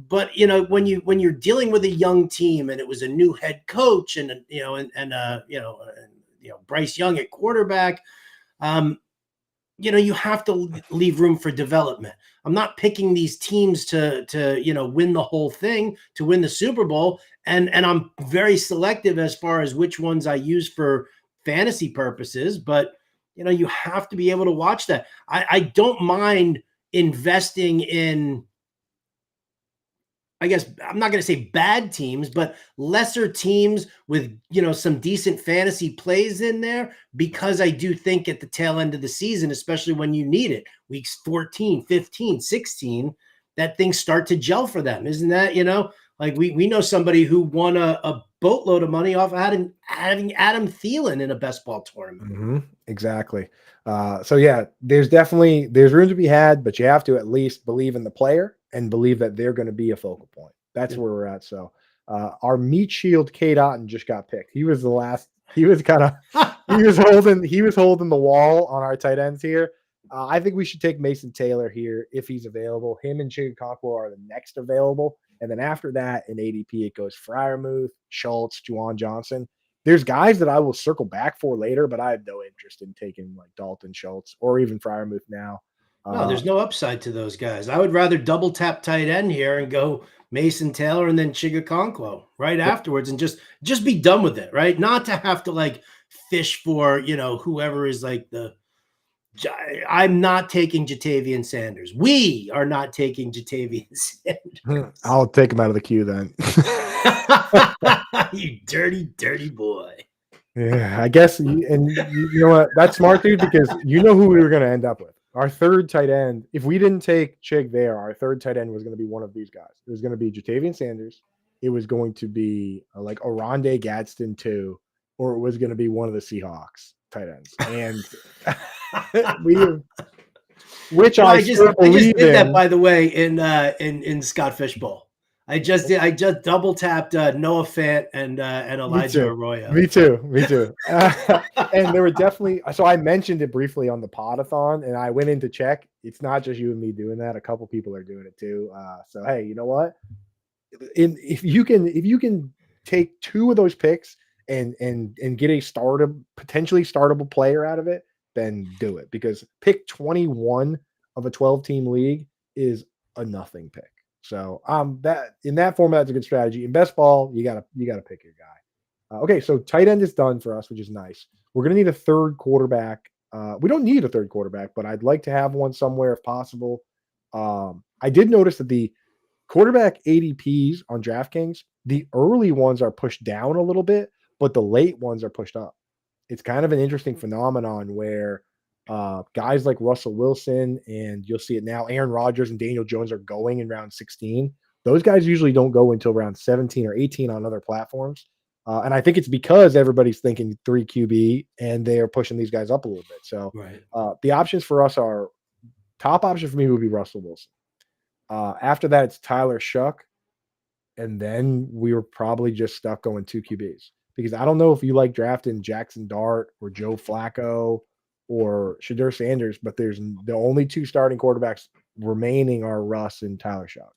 but when you're dealing with a young team and it was a new head coach and Bryce Young at quarterback, you have to leave room for development. I'm not picking these teams to win the whole thing, to win the Super Bowl, and I'm very selective as far as which ones I use for fantasy purposes. But you have to be able to watch that. I don't mind investing in, I guess I'm not going to say bad teams, but lesser teams with, some decent fantasy plays in there, because I do think at the tail end of the season, especially when you need it, weeks 14, 15, 16, that things start to gel for them. Isn't that, like we know somebody who won a boatload of money off having Adam Thielen in a best ball tournament. Mm-hmm. Exactly. So yeah, there's room to be had, but you have to at least believe in the player and believe that they're going to be a focal point. That's where we're at. So our meat shield Kate Otten just got picked. He was the last. He was holding the wall on our tight ends here. I think we should take Mason Taylor here if he's available. Him and Chigakonkwo are the next available, and then after that in ADP it goes Freiermuth, Schultz, Juwan Johnson. There's guys that I will circle back for later, but I have no interest in taking like Dalton Schultz or even Freiermuth now. No, there's no upside to those guys. I would rather double tap tight end here and go Mason Taylor and then Chigakonkwo right afterwards, and just be done with it, right? Not to have to like fish for, whoever is like I'm not taking Jatavian Sanders. We are not taking Jatavian Sanders. I'll take him out of the queue then. You dirty boy. Yeah, I guess. And you know what? That's smart, dude, because you know who we were going to end up with. Our third tight end, if we didn't take Chig there, our third tight end was going to be one of these guys. It was going to be Jatavian Sanders. It was going to be like Oronde Gadsden 2, or it was going to be one of the Seahawks tight ends. And I just did that, by the way, in Scott Fishbowl. I just double tapped Noah Fant and Elijah Arroyo. Me too. And there were definitely, so I mentioned it briefly on the podathon, and I went in to check. It's not just you and me doing that. A couple people are doing it too. So hey, you know what? If you can take two of those picks and get a potentially startable player out of it, then do it, because pick 21 of a 12-team league is a nothing pick. So that in that format, that's a good strategy. In best ball, you gotta pick your guy. Okay, so tight end is done for us, which is nice. We're gonna need a third quarterback. We don't need a third quarterback, but I'd like to have one somewhere if possible. I did notice that the quarterback ADPs on DraftKings, the early ones are pushed down a little bit, but the late ones are pushed up. It's kind of an interesting phenomenon where guys like Russell Wilson, and you'll see it now, Aaron Rodgers and Daniel Jones are going in round 16. Those guys usually don't go until round 17 or 18 on other platforms. And I think it's because everybody's thinking 3 QB and they are pushing these guys up a little bit. So the options for us are, top option for me would be Russell Wilson. After that, it's Tyler Shuck. And then we were probably just stuck going 2 QBs, because I don't know if you like drafting Jackson Dart or Joe Flacco or Shadur Sanders, but there's the only 2 starting quarterbacks remaining are Russ and Tyler Shuck.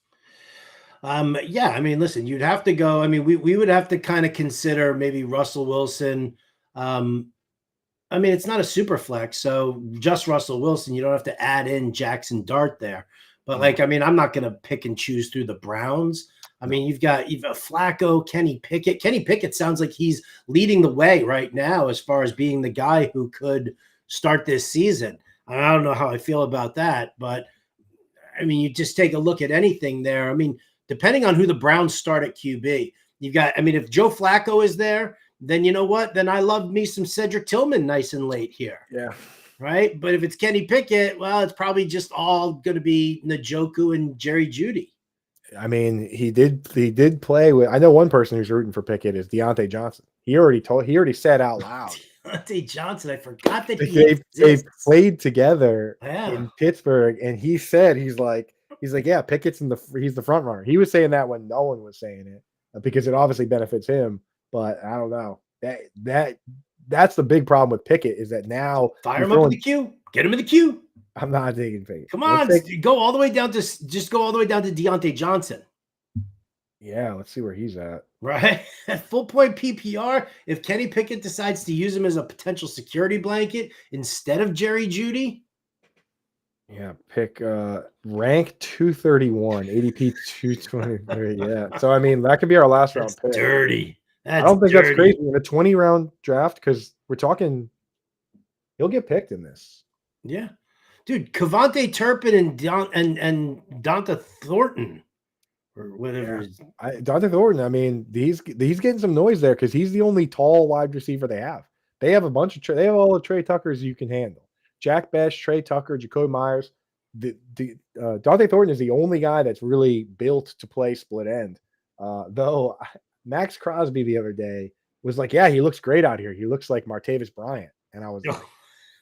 Yeah, I mean, listen, you'd have to go. I mean, we would have to kind of consider maybe Russell Wilson. I mean, it's not a super flex, so just Russell Wilson. You don't have to add in Jackson Dart there. But I mean, I'm not going to pick and choose through the Browns. I mean, you've got Flacco, Kenny Pickett. Kenny Pickett sounds like he's leading the way right now as far as being the guy who could start this season. I don't know how I feel about that, but I mean, you just take a look at anything there. I mean, depending on who the Browns start at QB, you've got, I mean, if Joe Flacco is there, then you know what? Then I love me some Cedric Tillman nice and late here. Yeah. Right. But if it's Kenny Pickett, well, it's probably just all going to be Njoku and Jerry Jeudy. I mean, he did play with, I know one person who's rooting for Pickett is Deontay Johnson. He already said out loud. Deontay Johnson, I forgot that they played together in Pittsburgh, and he said he's like, yeah, Pickett's he's the front runner. He was saying that when no one was saying it, because it obviously benefits him. But I don't know, that that's the big problem with Pickett is that now Fire him up in the queue. Get him in the queue. I'm not taking Pickett. Come on, go all the way down to Deontay Johnson. Yeah, let's see where he's at. Right at full point PPR. If Kenny Pickett decides to use him as a potential security blanket instead of Jerry Jeudy. Yeah, pick rank 231, ADP 223. Yeah. So I mean that could be our last round pick. Dirty. I don't think that's crazy in a 20 round draft because we're talking he'll get picked in this. Yeah. Dude, Cavante Turpin and Donta Thornton. Or whatever. Yeah. Donta Thornton, I mean, he's getting some noise there because he's the only tall wide receiver they have. They have a bunch of they have all the Trey Tuckers you can handle. Jack Best, Trey Tucker, Jacoby Myers. Donta Thornton is the only guy that's really built to play split end. Though Max Crosby the other day was like, yeah, he looks great out here. He looks like Martavis Bryant. And I was like,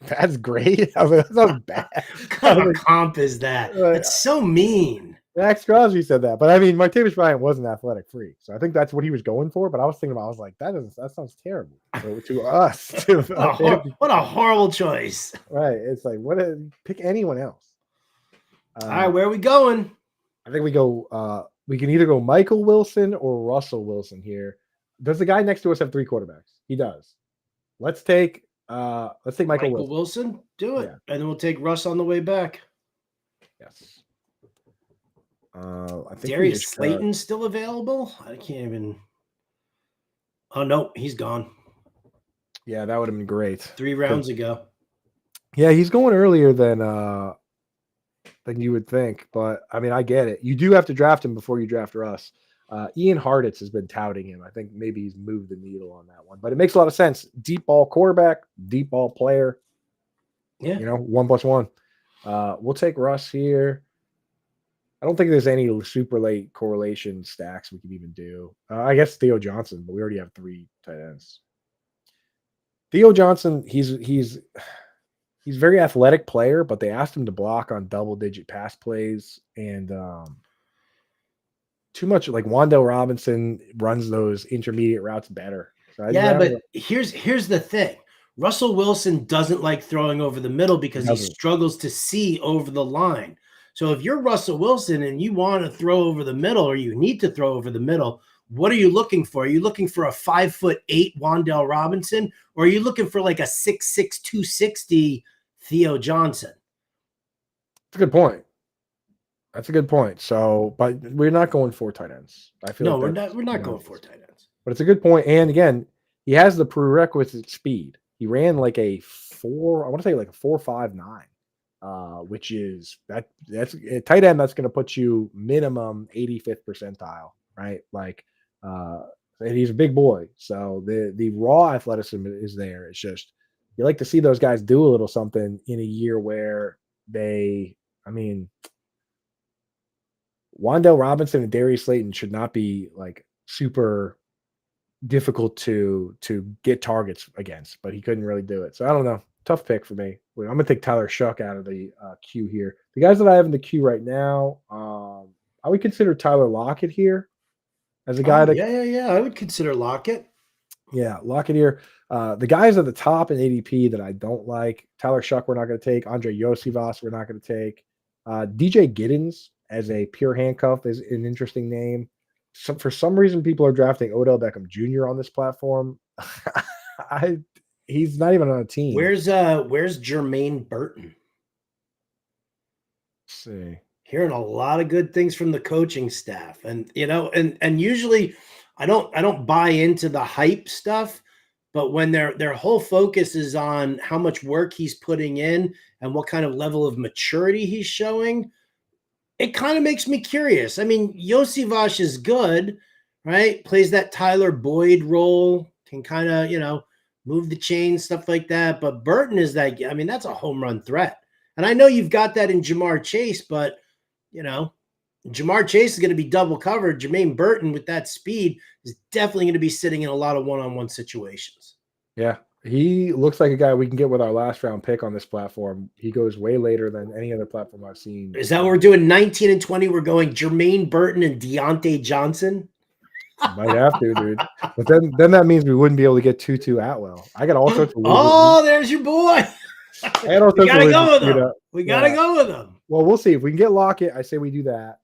that's great. I was like, that sounds bad. What kind of comp is that? That's so mean. Max Crosby said that, but I mean, Martavis Bryant was an athletic freak, so I think that's what he was going for. But I was thinking about, I was like, that sounds terrible to us. What a horrible choice! Right? It's like, pick anyone else. All right, where are we going? I think we go. We can either go Michael Wilson or Russell Wilson here. Does the guy next to us have 3 quarterbacks? He does. Let's take Michael Wilson. Do it, and then we'll take Russ on the way back. Yes. I think Darius Slayton's still available. I can't even. Oh no, he's gone. Yeah, that would have been great. 3 rounds ago. Yeah, he's going earlier than you would think, but I mean, I get it. You do have to draft him before you draft Russ. Ian Hartitz has been touting him. I think maybe he's moved the needle on that one, but it makes a lot of sense. Deep ball quarterback, deep ball player. Yeah, 1+1. We'll take Russ here. I don't think there's any super late correlation stacks we could even do. I guess Theo Johnson, but we already have 3 tight ends. Theo Johnson, he's a very athletic player, but they asked him to block on double-digit pass plays, and too much. Like Wan'Dale Robinson runs those intermediate routes better. So but here's the thing: Russell Wilson doesn't like throwing over the middle because he struggles to see over the line. So if you're Russell Wilson and you want to throw over the middle, or you need to throw over the middle, what are you looking for? Are you looking for a 5'8" Wan'Dale Robinson, or are you looking for like a 6'6", 260 Theo Johnson? That's a good point. That's a good point. So, but we're not going 4 tight ends. I feel we're not going 4 tight ends. But it's a good point. And again, he has the prerequisite speed. He ran like a 4.59. Which is that's a tight end that's going to put you minimum 85th percentile, right? Like, and he's a big boy, so the raw athleticism is there. It's just you like to see those guys do a little something in a year where Wan'Dale Robinson and Darius Slayton should not be like super difficult to get targets against, but he couldn't really do it. So I don't know. Tough pick for me. I'm going to take Tyler Shuck out of the queue here. The guys that I have in the queue right now, I would consider Tyler Lockett here as a guy. I would consider Lockett. Yeah, Lockett here. The guys at the top in ADP that I don't like, Tyler Shuck we're not going to take. Andre Yosivas we're not going to take. DJ Giddens as a pure handcuff is an interesting name. So for some reason, people are drafting Odell Beckham Jr. on this platform. He's not even on a team. Where's Jermaine Burton? Let's see. Hearing a lot of good things from the coaching staff, and and usually I don't buy into the hype stuff, but when their whole focus is on how much work he's putting in and what kind of level of maturity he's showing, it kind of makes me curious. I mean, Yosivas is good, right? Plays that Tyler Boyd role, can kind of, move the chains, stuff like that. But Burton is that's a home run threat. And I know you've got that in Jamar Chase, but, Jamar Chase is going to be double covered. Jermaine Burton with that speed is definitely going to be sitting in a lot of one-on-one situations. Yeah, he looks like a guy we can get with our last round pick on this platform. He goes way later than any other platform I've seen. Is that what we're doing? 19 and 20, we're going Jermaine Burton and Deontay Johnson? Might have to, dude. But then that means we wouldn't be able to get Tutu Atwell. I got all sorts of Oh, there's your boy. I got all We sorts of gotta ways to go with screw it him. up. We gotta Yeah. go with him. Well, we'll see if we can get Lockett. I say we do that.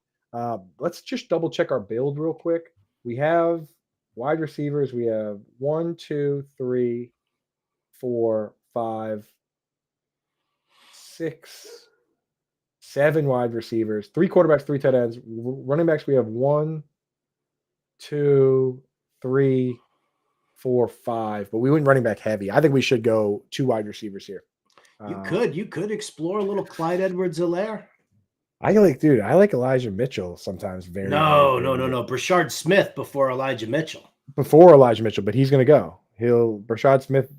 Let's just double check our build real quick. We have wide receivers. We have 1, 2, 3, 4, 5, 6, 7 wide receivers, 3 quarterbacks, 3 tight ends. Running backs, we have 1, 2, 3, 4, 5. But we went running back heavy. I think we should go 2 wide receivers here. You could explore a little Clyde Edwards-Helaire. I like Elijah Mitchell sometimes. No. Brashard Smith before Elijah Mitchell. Before Elijah Mitchell, but he's going to go. Brashard Smith.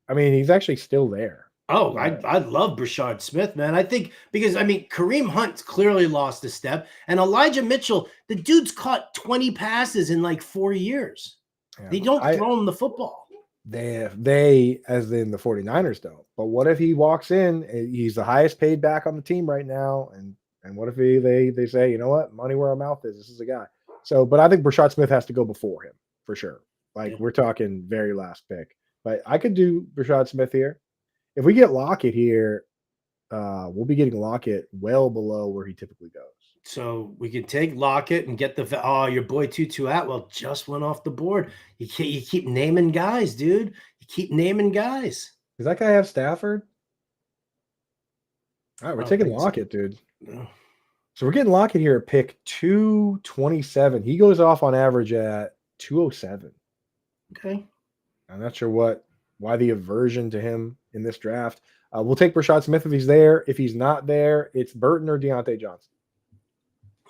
I mean, he's actually still there. Oh, I love Brashard Smith, man. I think because Kareem Hunt's clearly lost a step, and Elijah Mitchell, the dude's caught 20 passes in like 4 years. Yeah. They don't throw him the football. They, as in the 49ers, don't. But what if he walks in? He's the highest paid back on the team right now, and what if they say, you know what, money where our mouth is. This is a guy. So, but I think Brashard Smith has to go before him for sure. Like we're talking very last pick. But I could do Brashard Smith here. If we get Lockett here, we'll be getting Lockett well below where he typically goes. So we can take Lockett and get your boy Tutu Atwell just went off the board. You keep naming guys, dude. You keep naming guys. Does that guy have Stafford? All right, we're taking Lockett, dude. No. So we're getting Lockett here at pick 227. He goes off on average at 207. Okay. I'm not sure why the aversion to him in this draft. We'll take Brashard Smith if he's there. If he's not there, it's Burton or Deontay Johnson.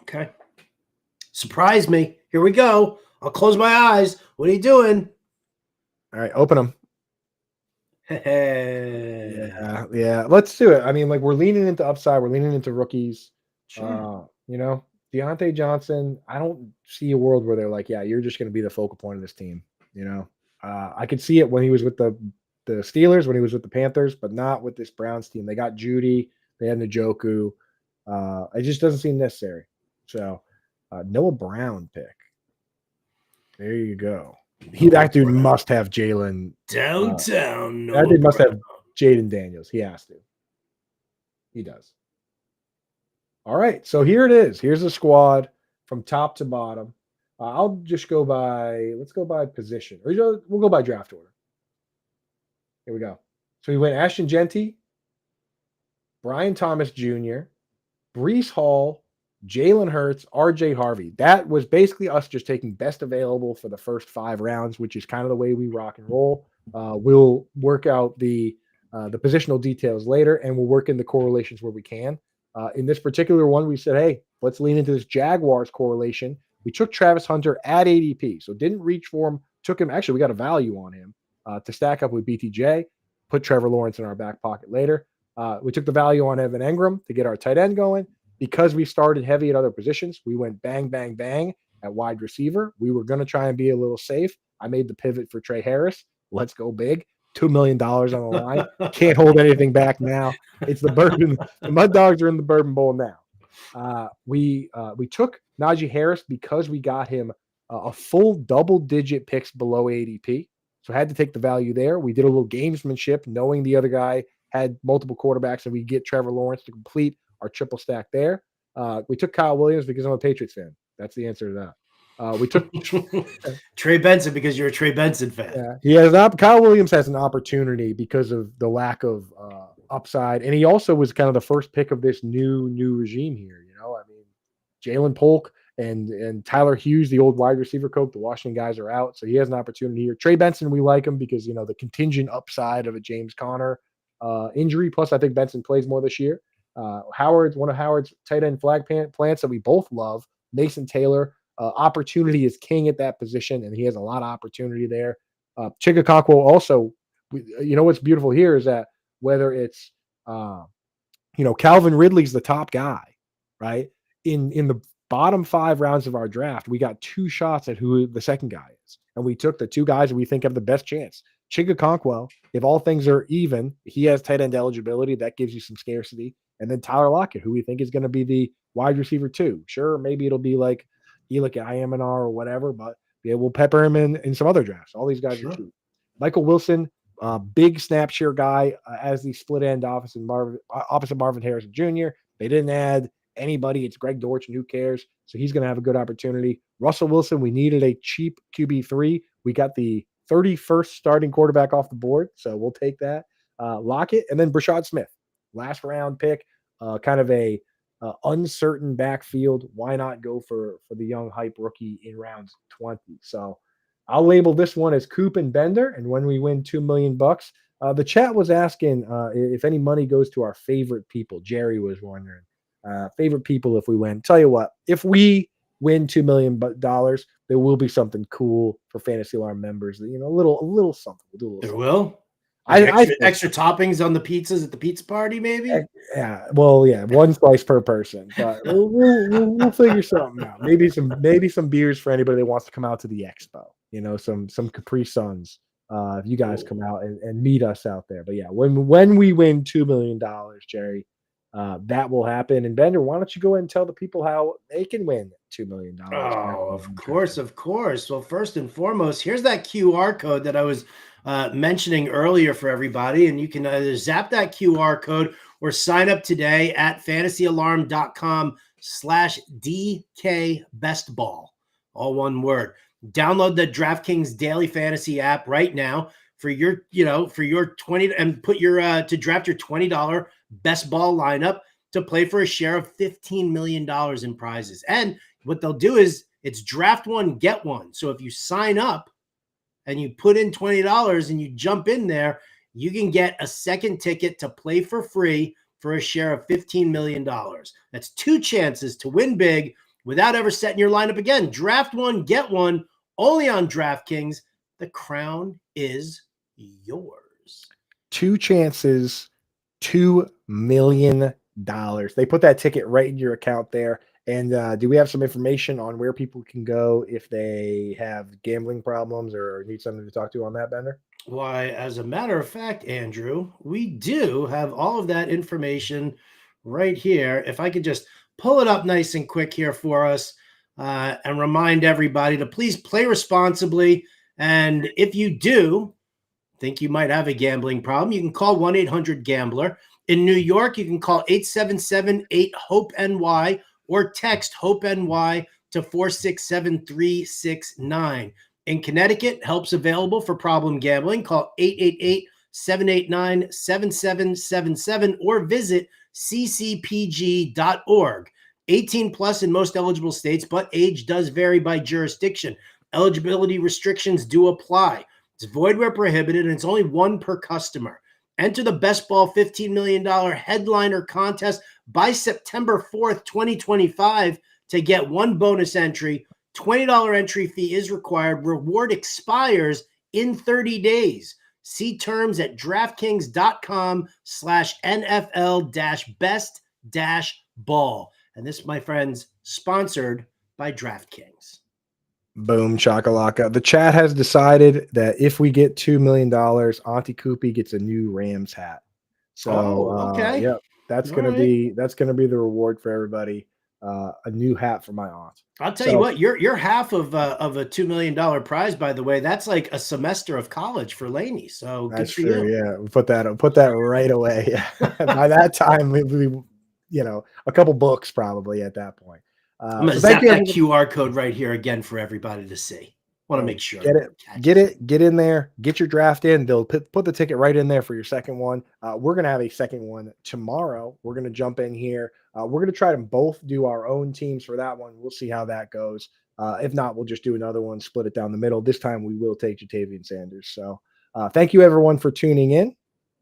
Okay. Surprise me. Here we go. I'll close my eyes. What are you doing? All right, open them. Yeah. Let's do it. I mean, like we're leaning into upside. We're leaning into rookies. Sure. Deontay Johnson, I don't see a world where they're like, yeah, you're just going to be the focal point of this team. I could see it when he was with the Steelers, when he was with the Panthers, but not with this Browns team. They got Judy. They had Njoku. It just doesn't seem necessary. So Noah Brown pick. There you go. That dude must have Jalen. Downtown. That dude must have Jaden Daniels. He has to. He does. All right. So here it is. Here's the squad from top to bottom. I'll just let's go by position. Or we'll go by draft order. Here we go. So we went Ashton Genty, Brian Thomas Jr., Breece Hall, Jalen Hurts, RJ Harvey. That was basically us just taking best available for the first 5 rounds, which is kind of the way we rock and roll. We'll work out the positional details later, and we'll work in the correlations where we can. In this particular one, we said, hey, let's lean into this Jaguars correlation. We took Travis Hunter at ADP, so didn't reach for him. Took him. Actually, we got a value on him to stack up with BTJ. Put Trevor Lawrence in our back pocket later. We took the value on Evan Engram to get our tight end going. Because we started heavy at other positions, we went bang, bang, bang at wide receiver. We were going to try and be a little safe. I made the pivot for Trey Harris. Let's go big. $2 million on the line. Can't hold anything back now. It's the bourbon. The Mud Dogs are in the Bourbon Bowl now. We took Najee Harris because we got him a full double-digit picks below ADP. So I had to take the value there. We did a little gamesmanship, knowing the other guy had multiple quarterbacks, and we get Trevor Lawrence to complete our triple stack there. We took Kyle Williams because I'm a Patriots fan. That's the answer to that. We took Trey Benson because you're a Trey Benson fan. Yeah, Kyle Williams has an opportunity because of the lack of upside, and he also was kind of the first pick of this new regime here. I mean, Jalen Polk and Tyler Hughes, the old wide receiver coach, the Washington guys are out, so he has an opportunity here. Trey Benson, we like him because the contingent upside of a James Conner injury. Plus, I think Benson plays more this year. One of Howard's tight end flag plants that we both love, Mason Taylor. Opportunity is king at that position, and he has a lot of opportunity there. Chigakonkwo also, what's beautiful here is that whether it's, Calvin Ridley's the top guy, right? In the bottom 5 rounds of our draft, we got 2 shots at who the second guy is, and we took the 2 guys that we think have the best chance. Chigakonkwo, if all things are even, he has tight end eligibility. That gives you some scarcity. And then Tyler Lockett, who we think is going to be the wide receiver 2. Sure, maybe it'll be like Elick Ayamanar or whatever, but Yeah, we'll pepper him in some other drafts. All these guys are cheap. Michael Wilson, big snap share guy as the split end opposite Marvin Harrison Jr. They didn't add anybody. It's Greg Dortch, and who cares? So he's going to have a good opportunity. Russell Wilson, we needed a cheap QB3. We got the 31st starting quarterback off the board, so we'll take that. Lockett, and then Brashad Smith, last round pick, kind of a uncertain backfield. Why not go for the young hype rookie in round 20? So I'll label this one as Coop and Bender. And when we win $2 million, the chat was asking if any money goes to our favorite people. Jerry was wondering favorite people if we win. Tell you what, if we win $2 million, there will be something cool for Fantasy Alarm members. A little something. We'll do a little. There something. will. Extra toppings on the pizzas at the pizza party, maybe. Yeah, well, yeah, one slice per person, but we'll figure something out. Maybe some beers for anybody that wants to come out to the expo. Some Capri Suns. If you guys come out and meet us out there. But yeah, when we win $2 million, Jerry, that will happen. And Bender, why don't you go ahead and tell the people how they can win $2 million? Oh, of course. Well, first and foremost, here's that QR code that I was mentioning earlier for everybody, and you can either zap that QR code or sign up today at fantasyalarm.com/DK Best Ball, all one word. Download the DraftKings Daily Fantasy app right now for your 20 and put your to draft your $20 best ball lineup to play for a share of $15 million in prizes. And what they'll do is it's draft one, get one. So if you sign up and you put in $20 and you jump in there, you can get a second ticket to play for free for a share of $15 million. That's 2 chances to win big without ever setting your lineup again. Draft one, get one, only on DraftKings. The crown is yours. 2 chances, $2 million. They put that ticket right in your account there. And do we have some information on where people can go if they have gambling problems or need something to talk to on that, Bender? Why, as a matter of fact, Andrew, we do have all of that information right here. If I could just pull it up nice and quick here for us and remind everybody to please play responsibly. And if you do think you might have a gambling problem, you can call 1-800-GAMBLER. In New York, you can call 877-8-HOPE-NY or text HOPE-NY to 467-369. In Connecticut, help's available for problem gambling. Call 888-789-7777 or visit ccpg.org. 18 plus in most eligible states, but age does vary by jurisdiction. Eligibility restrictions do apply. It's void where prohibited, and it's only one per customer. Enter the Best Ball $15 million headliner contest by September 4th, 2025 to get one bonus entry. $20 entry fee is required. Reward expires in 30 days. See terms at DraftKings.com/NFL-best-ball. And this, my friends, sponsored by DraftKings. Boom, chakalaka. The chat has decided that if we get $2 million, Auntie Koopy gets a new Rams hat. So, okay. Yeah, that's gonna be the reward for everybody. A new hat for my aunt. I'll tell you what, you're half of a $2 million prize, by the way. That's like a semester of college for Laney. So that's good for true. you. Yeah, we'll put that right away. By that time, we'll be, a couple books probably at that point. I'm gonna zap that QR code right here again for everybody to see. Want to make sure. Get in there, get your draft in. They'll put the ticket right in there for your second one. We're going to have a second one tomorrow. We're going to jump in here. We're going to try to both do our own teams for that one. We'll see how that goes. If not, we'll just do another one, split it down the middle. This time we will take Jatavian Sanders. So thank you everyone for tuning in.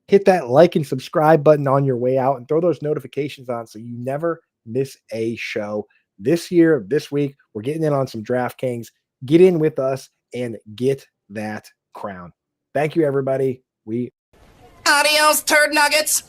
Hit that like and subscribe button on your way out and throw those notifications on so you never miss a show. This week, we're getting in on some DraftKings. Get in with us and get that crown. Thank you, everybody. Adios, turd nuggets.